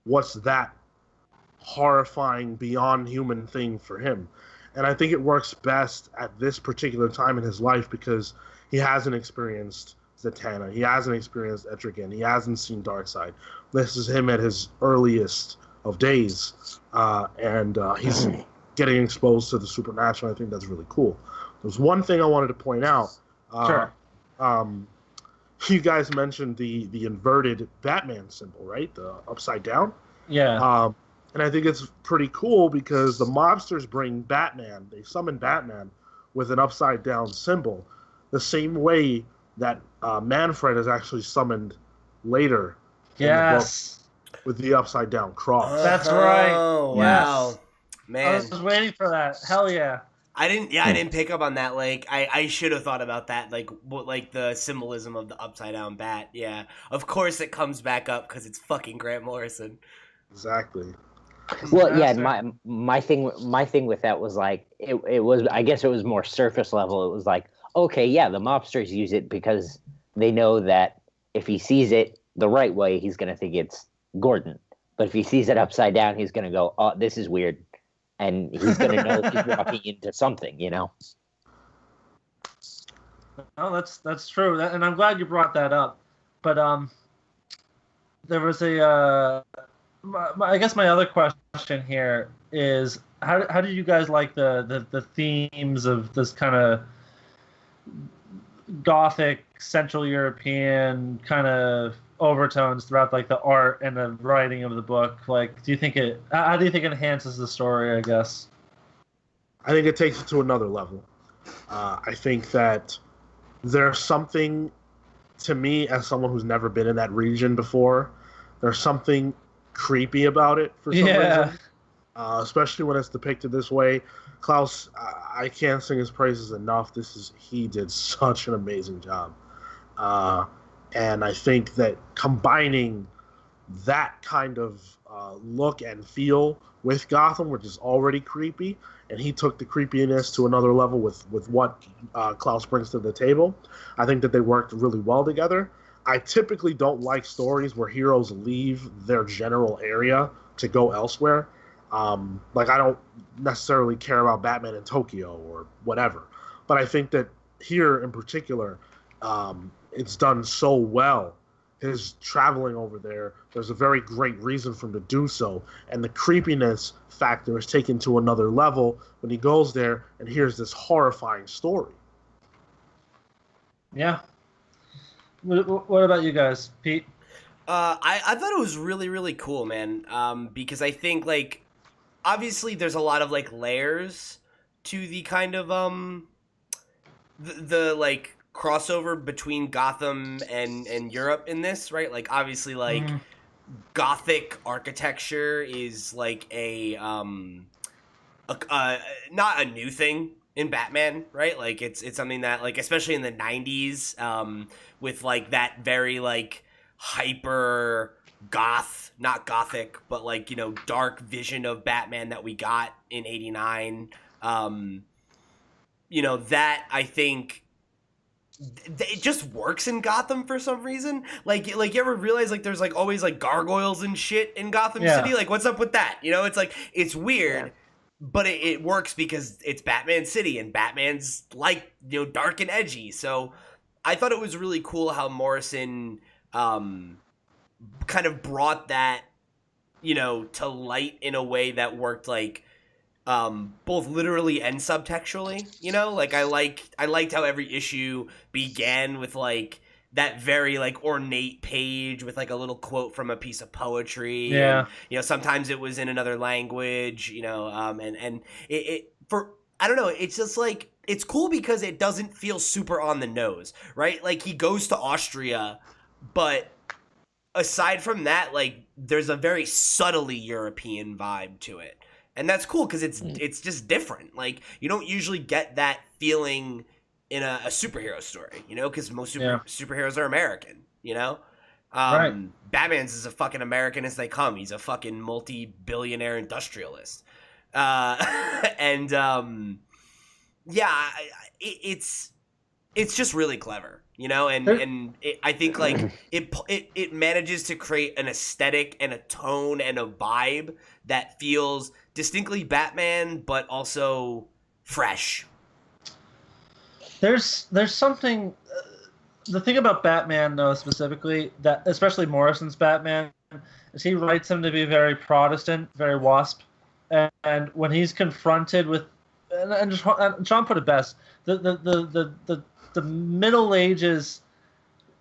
[SPEAKER 2] that horrifying beyond human thing for him? And I think it works best at this particular time in his life because he hasn't experienced Zatanna. He hasn't experienced Etrigan. He hasn't seen Darkseid. This is him at his earliest of days. And he's getting exposed to the supernatural. I think that's really cool. There's one thing I wanted to point out.
[SPEAKER 1] Sure.
[SPEAKER 2] You guys mentioned the inverted Batman symbol, right? The upside down.
[SPEAKER 1] Yeah.
[SPEAKER 2] And I think it's pretty cool because the mobsters they summon Batman with an upside down symbol, the same way that Manfred is actually summoned later in the book with the upside down cross.
[SPEAKER 1] That's right.
[SPEAKER 3] Oh, wow. Man.
[SPEAKER 1] I was waiting for that. Hell yeah.
[SPEAKER 3] I didn't pick up on that. Like, I should have thought about that. Like the symbolism of the upside down bat. Yeah. Of course it comes back up because it's fucking Grant Morrison.
[SPEAKER 2] Exactly.
[SPEAKER 4] Well, yeah, my thing with that was like it was, I guess it was more surface level. It was like, okay, yeah, the mobsters use it because they know that if he sees it the right way, he's gonna think it's Gordon. But if he sees it upside down, he's gonna go, "Oh, this is weird," and he's gonna know he's walking into something,
[SPEAKER 1] Oh, that's true, and I'm glad you brought that up. But there was I guess my other question here is how do you guys like the themes of this kind of Gothic Central European kind of overtones throughout like the art and the writing of the book? Like, how do you think it enhances the story, I guess?
[SPEAKER 2] I think it takes it to another level. I think that there's something, to me, as someone who's never been in that region before, there's something creepy about it for some reason, especially when it's depicted this way. Klaus, I can't sing his praises enough. He did such an amazing job, and I think that combining that kind of look and feel with Gotham, which is already creepy, and he took the creepiness to another level with what Klaus brings to the table. I think that they worked really well together. I typically don't like stories where heroes leave their general area to go elsewhere. Like, I don't necessarily care about Batman in Tokyo or whatever. But I think that here in particular, it's done so well. His traveling over there's a very great reason for him to do so. And the creepiness factor is taken to another level when he goes there and hears this horrifying story.
[SPEAKER 1] Yeah. What about you guys, Pete?
[SPEAKER 3] I thought it was really, really cool, man. Because I think, like, obviously there's a lot of, like, layers to the kind of, the like, crossover between Gotham and Europe in this, right? Like, obviously, like, Gothic architecture is, like, not a new thing in Batman, right? Like, it's something that, like, especially in the 90s, with, like, that very, like, hyper goth, not gothic, but, like, dark vision of Batman that we got in 89. That, I think, it just works in Gotham for some reason. Like you ever realize like there's like always like gargoyles and shit in Gotham City? Like what's up with that? You know, it's like it's weird, but it works because it's Batman City and Batman's like, you know, dark and edgy. So I thought it was really cool how Morrison kind of brought that, you know, to light in a way that worked like both literally and subtextually, you know? Like I liked how every issue began with like that very like ornate page with like a little quote from a piece of poetry.
[SPEAKER 1] Yeah.
[SPEAKER 3] And, you know, sometimes it was in another language, you know, and it for I don't know, it's just like it's cool because it doesn't feel super on the nose, right? Like he goes to Austria, but aside from that, like there's a very subtly European vibe to it. And that's cool because it's just different. Like you don't usually get that feeling in a superhero story, you know, because most superheroes are American, you know.
[SPEAKER 1] Right.
[SPEAKER 3] Batman's as fucking American as they come. He's a fucking multi-billionaire industrialist, it's just really clever, you know. I think like it manages to create an aesthetic and a tone and a vibe that feels distinctly Batman, but also fresh.
[SPEAKER 1] There's something. The thing about Batman, though, specifically, that especially Morrison's Batman, is he writes him to be very Protestant, very WASP, and when he's confronted with, and John put it best, the Middle Ages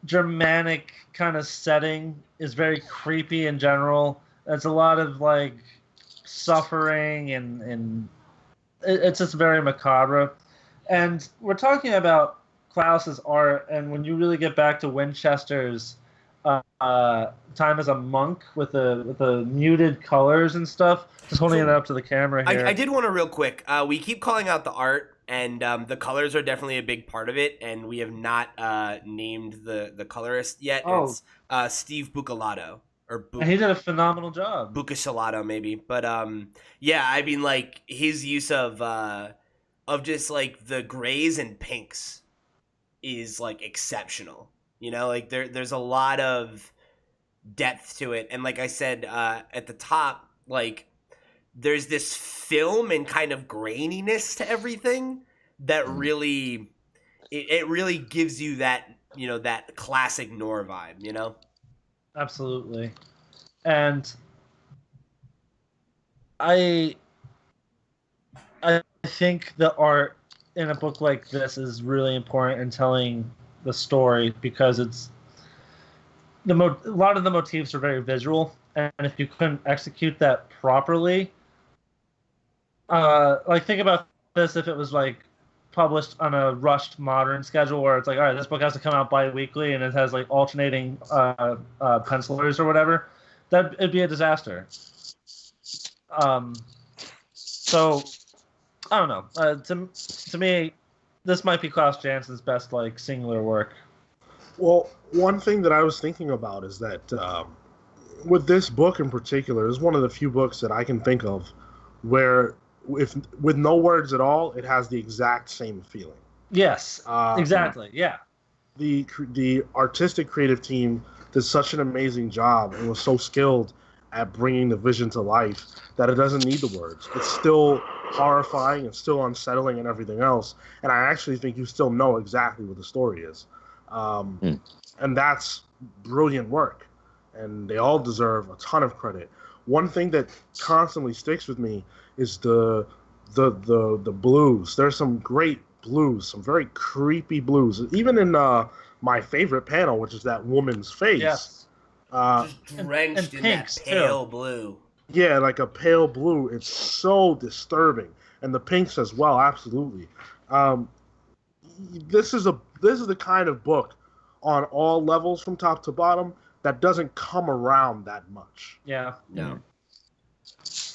[SPEAKER 1] Germanic kind of setting is very creepy in general. There's a lot of like suffering and it's just very macabre. And we're talking about Klaus's art, and when you really get back to Winchester's time as a monk with the muted colors and stuff, just holding it up to the camera here.
[SPEAKER 3] I did want to real quick. We keep calling out the art, and the colors are definitely a big part of it, and we have not named the colorist yet.
[SPEAKER 1] Oh.
[SPEAKER 3] It's Steve Buccellato.
[SPEAKER 1] And he did a phenomenal job.
[SPEAKER 3] Buccellato, maybe. But yeah, I mean, like, his use of just, like, the grays and pinks is, like, exceptional. You know, like, there's a lot of depth to it. And like I said at the top, like, there's this film and kind of graininess to everything that really it really gives you that, you know, that classic noir vibe, you know?
[SPEAKER 1] Absolutely. And I think the art in a book like this is really important in telling the story, because it's a lot of the motifs are very visual, and if you couldn't execute that properly, like think about this if it was like published on a rushed modern schedule where it's like, all right, this book has to come out bi-weekly and it has like alternating pencilers or whatever, that it'd be a disaster. So I don't know. To me, this might be Klaus Janson's best like singular work.
[SPEAKER 2] Well, one thing that I was thinking about is that with this book in particular, is one of the few books that I can think of where, if with no words at all, it has the exact same feeling.
[SPEAKER 1] Yes, exactly. Yeah.
[SPEAKER 2] The artistic creative team did such an amazing job and was so skilled at bringing the vision to life that it doesn't need the words. It's still horrifying, it's still unsettling and everything else. And I actually think you still know exactly what the story is. And that's brilliant work. And they all deserve a ton of credit. One thing that constantly sticks with me is the blues. There's some great blues, some very creepy blues. Even in my favorite panel, which is that woman's face.
[SPEAKER 3] Yes. Just drenched in that pale blue.
[SPEAKER 2] Yeah, like a pale blue. It's so disturbing. And the pinks as well, absolutely. This is the kind of book on all levels from top to bottom that doesn't come around that much.
[SPEAKER 1] Yeah.
[SPEAKER 3] No.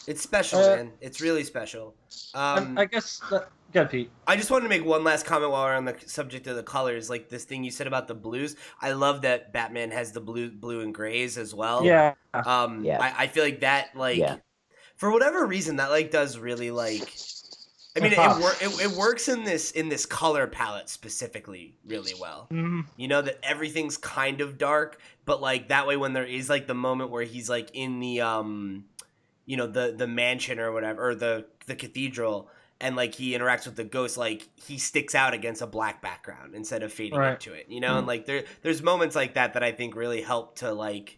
[SPEAKER 3] It's special, man. It's really special.
[SPEAKER 1] I guess good, Pete.
[SPEAKER 3] I just wanted to make one last comment while we're on the subject of the colors. Like this thing you said about the blues. I love that Batman has the blue and grays as well.
[SPEAKER 1] Yeah.
[SPEAKER 3] I feel like that, like, for whatever reason, that like does really like I mean, it works in this color palette specifically really well.
[SPEAKER 1] Mm-hmm.
[SPEAKER 3] You know, that everything's kind of dark, but like that way when there is like the moment where he's like in the you know, the mansion or whatever, or the cathedral, and like he interacts with the ghost, like he sticks out against a black background instead of fading into it, you know. And like there's moments like that I think really help to like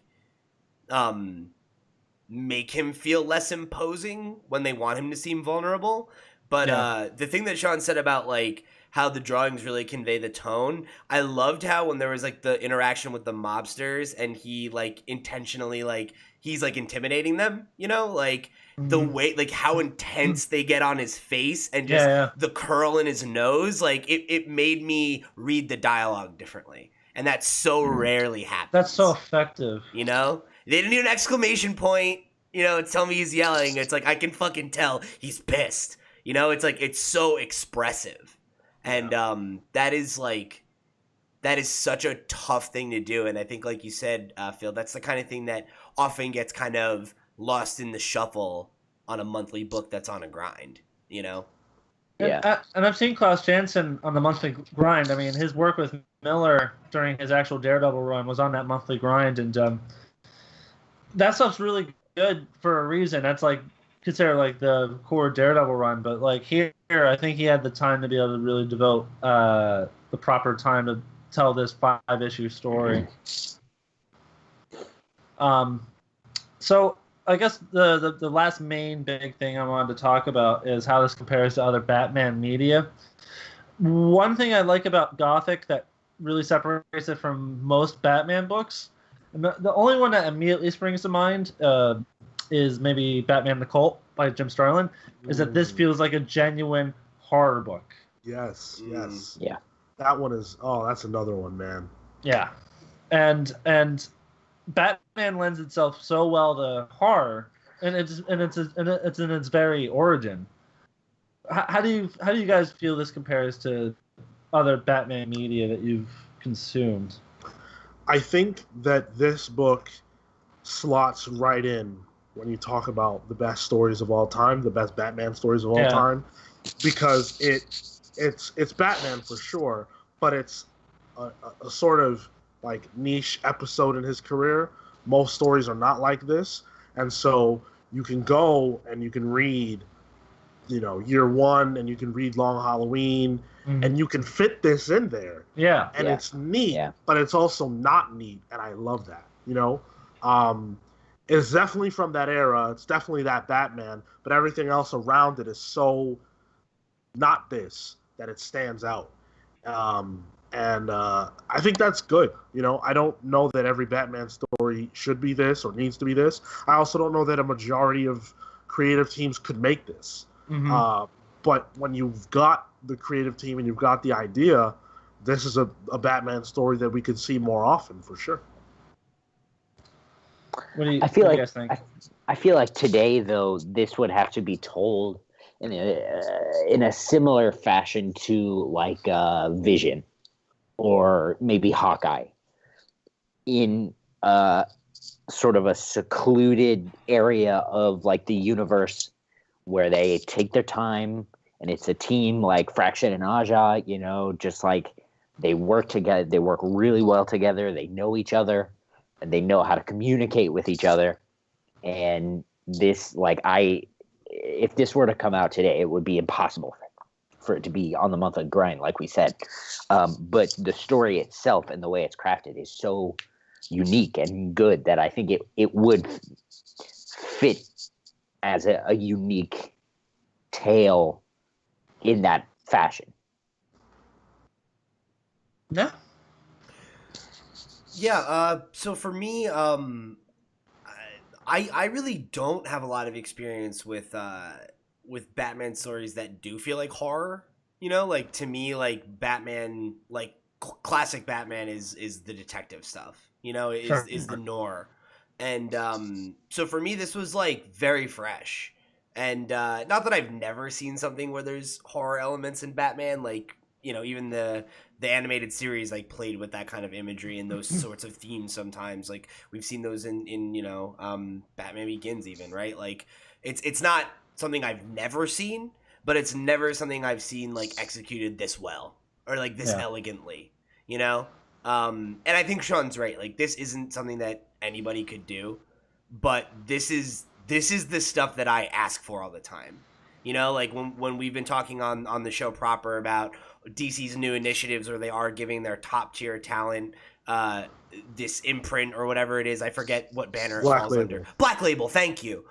[SPEAKER 3] make him feel less imposing when they want him to seem vulnerable. But the thing that Sean said about like how the drawings really convey the tone, I loved how when there was like the interaction with the mobsters and he like intentionally like he's like intimidating them, you know, like the way, like how intense they get on his face and just the curl in his nose, like it made me read the dialogue differently. And that so rarely happens.
[SPEAKER 1] That's so effective.
[SPEAKER 3] You know? They didn't need an exclamation point, you know, tell me he's yelling. It's like, I can fucking tell he's pissed. You know, it's like, it's so expressive. And that is such a tough thing to do. And I think, like you said, Phil, that's the kind of thing that often gets kind of lost in the shuffle on a monthly book that's on a grind, you know?
[SPEAKER 1] Yeah. And I've seen Klaus Janson on the monthly grind. I mean, his work with Miller during his actual Daredevil run was on that monthly grind. And that stuff's really good for a reason. That's like considered like the core Daredevil run. But like here, I think he had the time to be able to really devote the proper time to tell this 5-issue story. So I guess the last main big thing I wanted to talk about is how this compares to other Batman media. One thing I like about Gothic that really separates it from most Batman books, and the only one that immediately springs to mind is maybe Batman the Cult by Jim Starlin, is that this feels like a genuine horror book.
[SPEAKER 2] Yes.
[SPEAKER 4] Yeah.
[SPEAKER 2] That one is, that's another one, man.
[SPEAKER 1] Yeah. And Batman lends itself so well to horror, and it's in its very origin. How do you guys feel this compares to other Batman media that you've consumed?
[SPEAKER 2] I think that this book slots right in when you talk about the best stories of all time, the best Batman stories of all time, because it's Batman for sure, but it's a sort of like niche episode in his career. Most stories are not like this, and so you can go and you can read, you know, Year One, and you can read Long Halloween, and you can fit this in there. And it's neat, but it's also not neat, and I love that. You know, it's definitely from that era. It's definitely that Batman, but everything else around it is so not this that it stands out. And I think that's good. You know, I don't know that every Batman story should be this or needs to be this. I also don't know that a majority of creative teams could make this. But when you've got the creative team and you've got the idea, this is a Batman story that we could see more often for sure.
[SPEAKER 1] What do you guys think?
[SPEAKER 4] I feel like today, though, this would have to be told in a similar fashion to like Vision or maybe Hawkeye, in sort of a secluded area of like the universe where they take their time, and it's a team like Fraction and Aja, you know, just like they work together, they work really well together, they know each other, and they know how to communicate with each other. And this, like, if this were to come out today, it would be impossible for it to be on the monthly grind, like we said. But the story itself and the way it's crafted is so unique and good that I think it would fit as a unique tale in that fashion.
[SPEAKER 1] Yeah.
[SPEAKER 3] Yeah, so for me, I really don't have a lot of experience with Batman stories that do feel like horror. You know, like to me, like Batman, like classic Batman is the detective stuff. You know, is the noir, and so for me, this was like very fresh, and not that I've never seen something where there's horror elements in Batman, like, you know, even the animated series like played with that kind of imagery and those sorts of themes sometimes. Like we've seen those in you know, Batman Begins even, right? Like it's not something I've never seen, but it's never something I've seen like executed this well or like this elegantly, you know? And I think Sean's right. Like, this isn't something that anybody could do, but this is the stuff that I ask for all the time. You know, like when we've been talking on the show proper about DC's new initiatives where they are giving their top tier talent this imprint or whatever it is. I forget what banner it falls under. Black Label, thank you.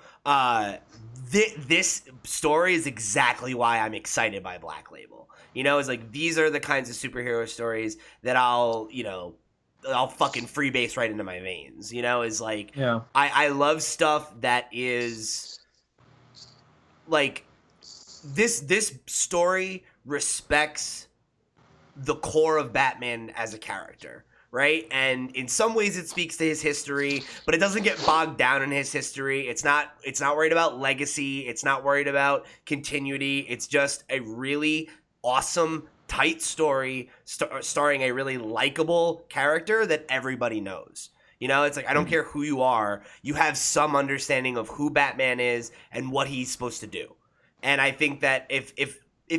[SPEAKER 3] This story is exactly why I'm excited by Black Label. You know, it's like, these are the kinds of superhero stories that I'll fucking freebase right into my veins. You know, is like, I love stuff that is like, this story respects the core of Batman as a character, right? And in some ways it speaks to his history, but it doesn't get bogged down in his history. It's not worried about legacy. It's not worried about continuity. It's just a really awesome, tight story starring a really likable character that everybody knows. You know, it's like, I don't care who you are, you have some understanding of who Batman is and what he's supposed to do. And I think that if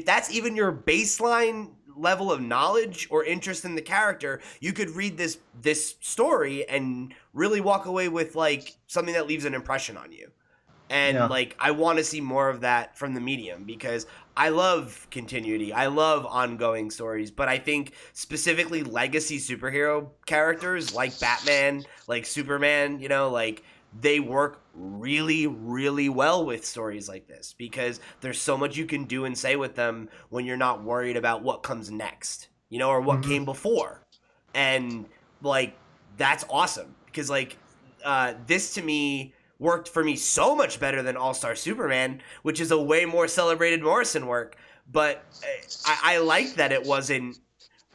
[SPEAKER 3] that's even your baseline level of knowledge or interest in the character, you could read this story and really walk away with like something that leaves an impression on you. And like, I want to see more of that from the medium, because I love continuity. I love ongoing stories, but I think specifically legacy superhero characters like Batman, like Superman, you know, like, they work really, really well with stories like this, because there's so much you can do and say with them when you're not worried about what comes next, you know, or what came before. And like, that's awesome, because like, this to me worked for me so much better than All-Star Superman, which is a way more celebrated Morrison work. But I like that it wasn't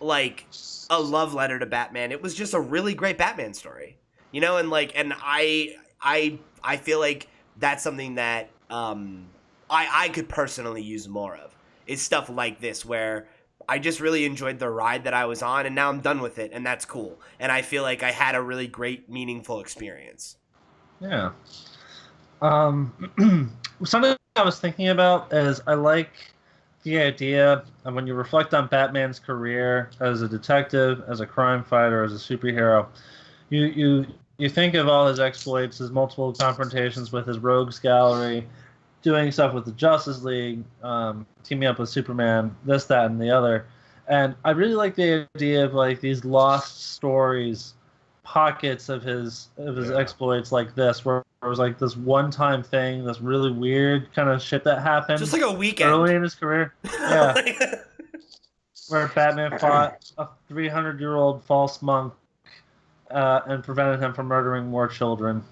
[SPEAKER 3] like a love letter to Batman. It was just a really great Batman story, you know? And like, and I feel like that's something that I could personally use more of, is stuff like this, where I just really enjoyed the ride that I was on, and now I'm done with it, and that's cool. And I feel like I had a really great, meaningful experience.
[SPEAKER 1] Yeah. Something I was thinking about is, I like the idea of, when you reflect on Batman's career as a detective, as a crime fighter, as a superhero, you think of all his exploits, his multiple confrontations with his rogues gallery, doing stuff with the Justice League, teaming up with Superman, this, that, and the other. And I really like the idea of like these lost stories, pockets of his exploits like this, where it was like this one-time thing, this really weird kind of shit that happened.
[SPEAKER 3] Just like a weekend.
[SPEAKER 1] Early in his career. Yeah. Where Batman fought a 300-year-old false monk and prevented him from murdering more children.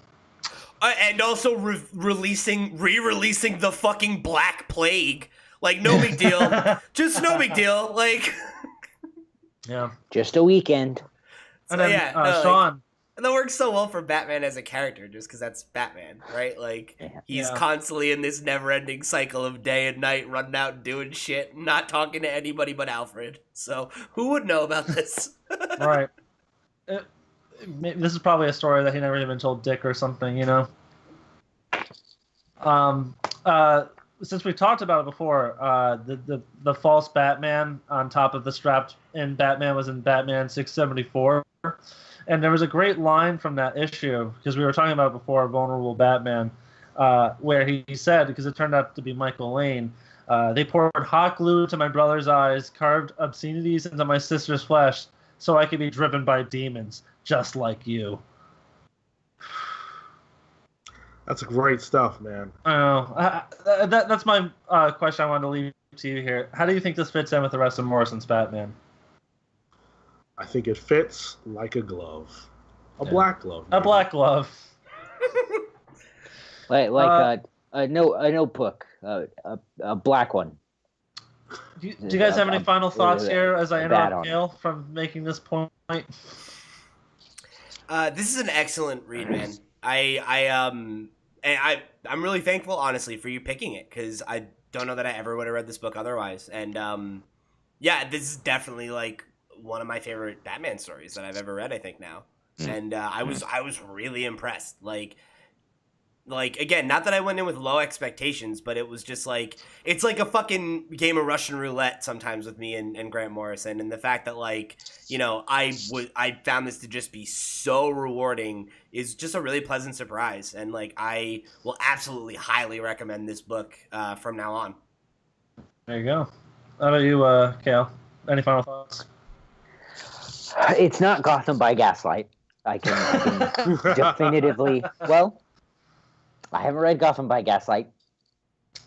[SPEAKER 3] And also re-releasing the fucking Black Plague. Like, no big deal. Just no big deal. Like,
[SPEAKER 1] yeah.
[SPEAKER 4] Just a weekend.
[SPEAKER 1] And then, Sean.
[SPEAKER 3] And that works so well for Batman as a character, just because that's Batman, right? Like, he's constantly in this never-ending cycle of day and night, running out and doing shit, not talking to anybody but Alfred. So, who would know about this?
[SPEAKER 1] Right. This is probably a story that he never even told Dick or something, you know? Since we talked about it before, the false Batman on top of the strapped-in Batman was in Batman 674. And there was a great line from that issue, because we were talking about it before, Vulnerable Batman, where he said, because it turned out to be Michael Lane, they poured hot glue to my brother's eyes, carved obscenities into my sister's flesh, so I could be driven by demons, just like you.
[SPEAKER 2] That's great stuff, man.
[SPEAKER 1] I know. That's my question I wanted to leave to you here. How do you think this fits in with the rest of Morrison's Batman?
[SPEAKER 2] I think it fits like a glove. A black glove.
[SPEAKER 1] A black glove.
[SPEAKER 4] like a notebook, a black one.
[SPEAKER 1] Do you guys have any final thoughts here as I interrupt Kale from making this point?
[SPEAKER 3] This is an excellent read, man. I'm really thankful, honestly, for you picking it, because I don't know that I ever would have read this book otherwise. And this is definitely like one of my favorite Batman stories that I've ever read, I think now. And I was really impressed. Like, Like, again, not that I went in with low expectations, but it was just like, it's like a fucking game of Russian roulette sometimes with me and Grant Morrison. And the fact that, like, you know, I found this to just be so rewarding is just a really pleasant surprise. And, like, I will absolutely highly recommend this book from now on.
[SPEAKER 1] There you go. How about you, Kale? Any final thoughts?
[SPEAKER 4] It's not Gotham by Gaslight. I can definitively. Well, I haven't read Gotham by Gaslight.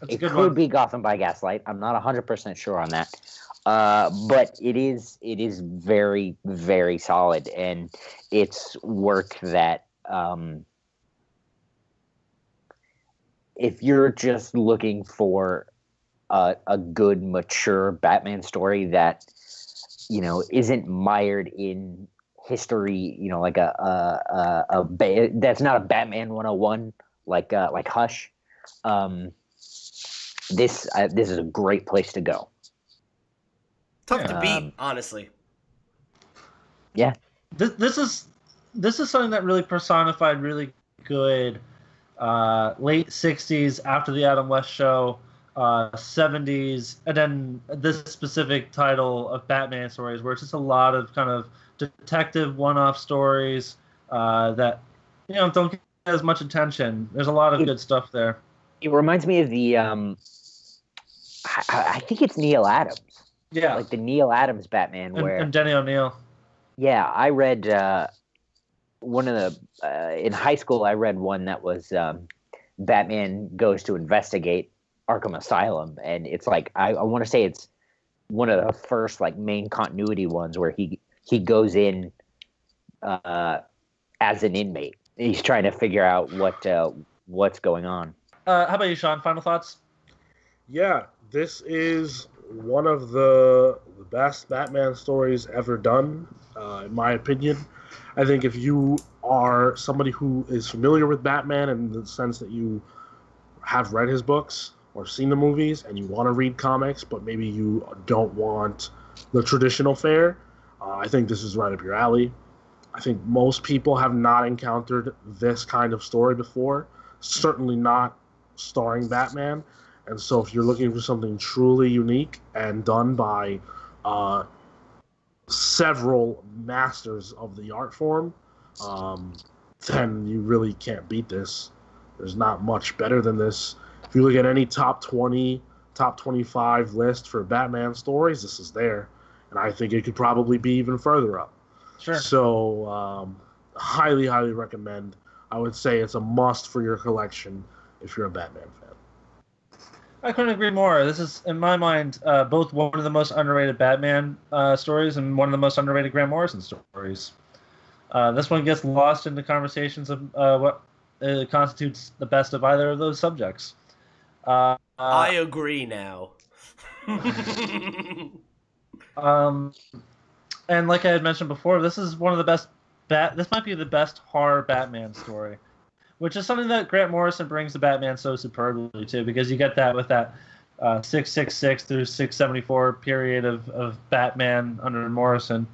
[SPEAKER 4] It could be Gotham by Gaslight. I'm not 100% sure on that. But it is very, very solid, and it's work that if you're just looking for a good, mature Batman story that, you know, isn't mired in history, you know, like that's not a Batman 101 like Hush. This is a great place to go.
[SPEAKER 3] Tough to beat, honestly.
[SPEAKER 1] Yeah. This is something that really personified really good late 60s after the Adam West show, 70s, and then this specific title of Batman stories, where it's just a lot of kind of detective one-off stories that, you know, don't get as much attention. There's a lot of good stuff there.
[SPEAKER 4] It reminds me of the I think it's Neil Adams.
[SPEAKER 1] Yeah,
[SPEAKER 4] like the Neil Adams Batman,
[SPEAKER 1] and Denny O'Neil.
[SPEAKER 4] Yeah, I read one of the in high school. I read one that was Batman goes to investigate Arkham Asylum, and it's like I want to say it's one of the first like main continuity ones where he goes in as an inmate. He's trying to figure out what's going on.
[SPEAKER 1] How about you, Sean? Final thoughts?
[SPEAKER 2] Yeah, this is one of the best Batman stories ever done, in my opinion. I think if you are somebody who is familiar with Batman in the sense that you have read his books or seen the movies and you want to read comics, but maybe you don't want the traditional fare, I think this is right up your alley. I think most people have not encountered this kind of story before, certainly not starring Batman. And so if you're looking for something truly unique and done by several masters of the art form, then you really can't beat this. There's not much better than this. If you look at any top 20, top 25 list for Batman stories, this is there. And I think it could probably be even further up.
[SPEAKER 1] Sure.
[SPEAKER 2] So highly, highly recommend. I would say it's a must for your collection if you're a Batman fan.
[SPEAKER 1] I couldn't agree more. This is, in my mind, both one of the most underrated Batman stories and one of the most underrated Grant Morrison stories. This one gets lost in the conversations of what constitutes the best of either of those subjects.
[SPEAKER 3] I agree now.
[SPEAKER 1] And like I had mentioned before, this is one of the best. This might be the best horror Batman story, which is something that Grant Morrison brings to Batman so superbly too, because you get that with that 666 through 674 period of Batman under Morrison,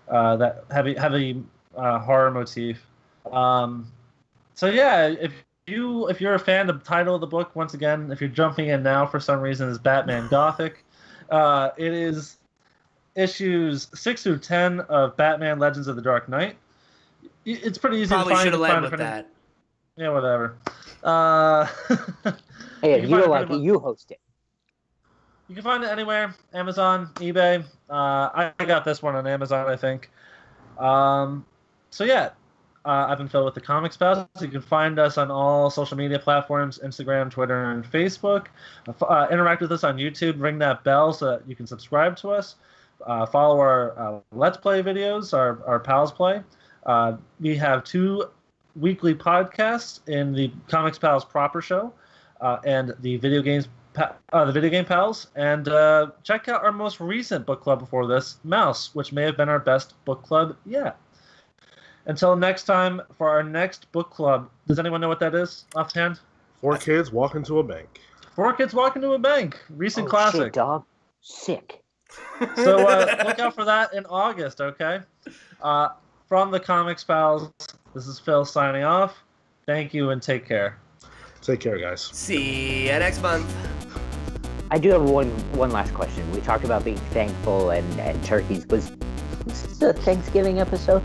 [SPEAKER 1] that heavy horror motif. So yeah, if you're a fan, the title of the book, once again, if you're jumping in now for some reason, is Batman Gothic. It is issues 6 through 10 of Batman Legends of the Dark Knight. It's pretty easy
[SPEAKER 3] Probably
[SPEAKER 1] to find.
[SPEAKER 3] Should have led with that.
[SPEAKER 1] Yeah, whatever.
[SPEAKER 4] Hey, you don't like it, you host it.
[SPEAKER 1] You can find it anywhere. Amazon, eBay. I got this one on Amazon, I think. So yeah, I've been Phil with the Comics Pals. You can find us on all social media platforms, Instagram, Twitter, and Facebook. Interact with us on YouTube. Ring that bell so that you can subscribe to us. Follow our Let's Play videos, our Pals Play. We have 2 weekly podcasts in the Comics Pals proper show and the Video Game Pals. And check out our most recent book club before this, Mouse, which may have been our best book club yet. Until next time, for our next book club, does anyone know what that is offhand?
[SPEAKER 2] 4 kids walk into a bank.
[SPEAKER 1] 4 kids walk into a bank. Recent classic.
[SPEAKER 4] Shit, dog. Sick.
[SPEAKER 1] So look out for that in August, okay? From the Comics Pals, this is Phil signing off. Thank you and take care.
[SPEAKER 2] Take care, guys.
[SPEAKER 3] See you next month.
[SPEAKER 4] I do have one last question. We talked about being thankful and turkeys. Was this a Thanksgiving episode?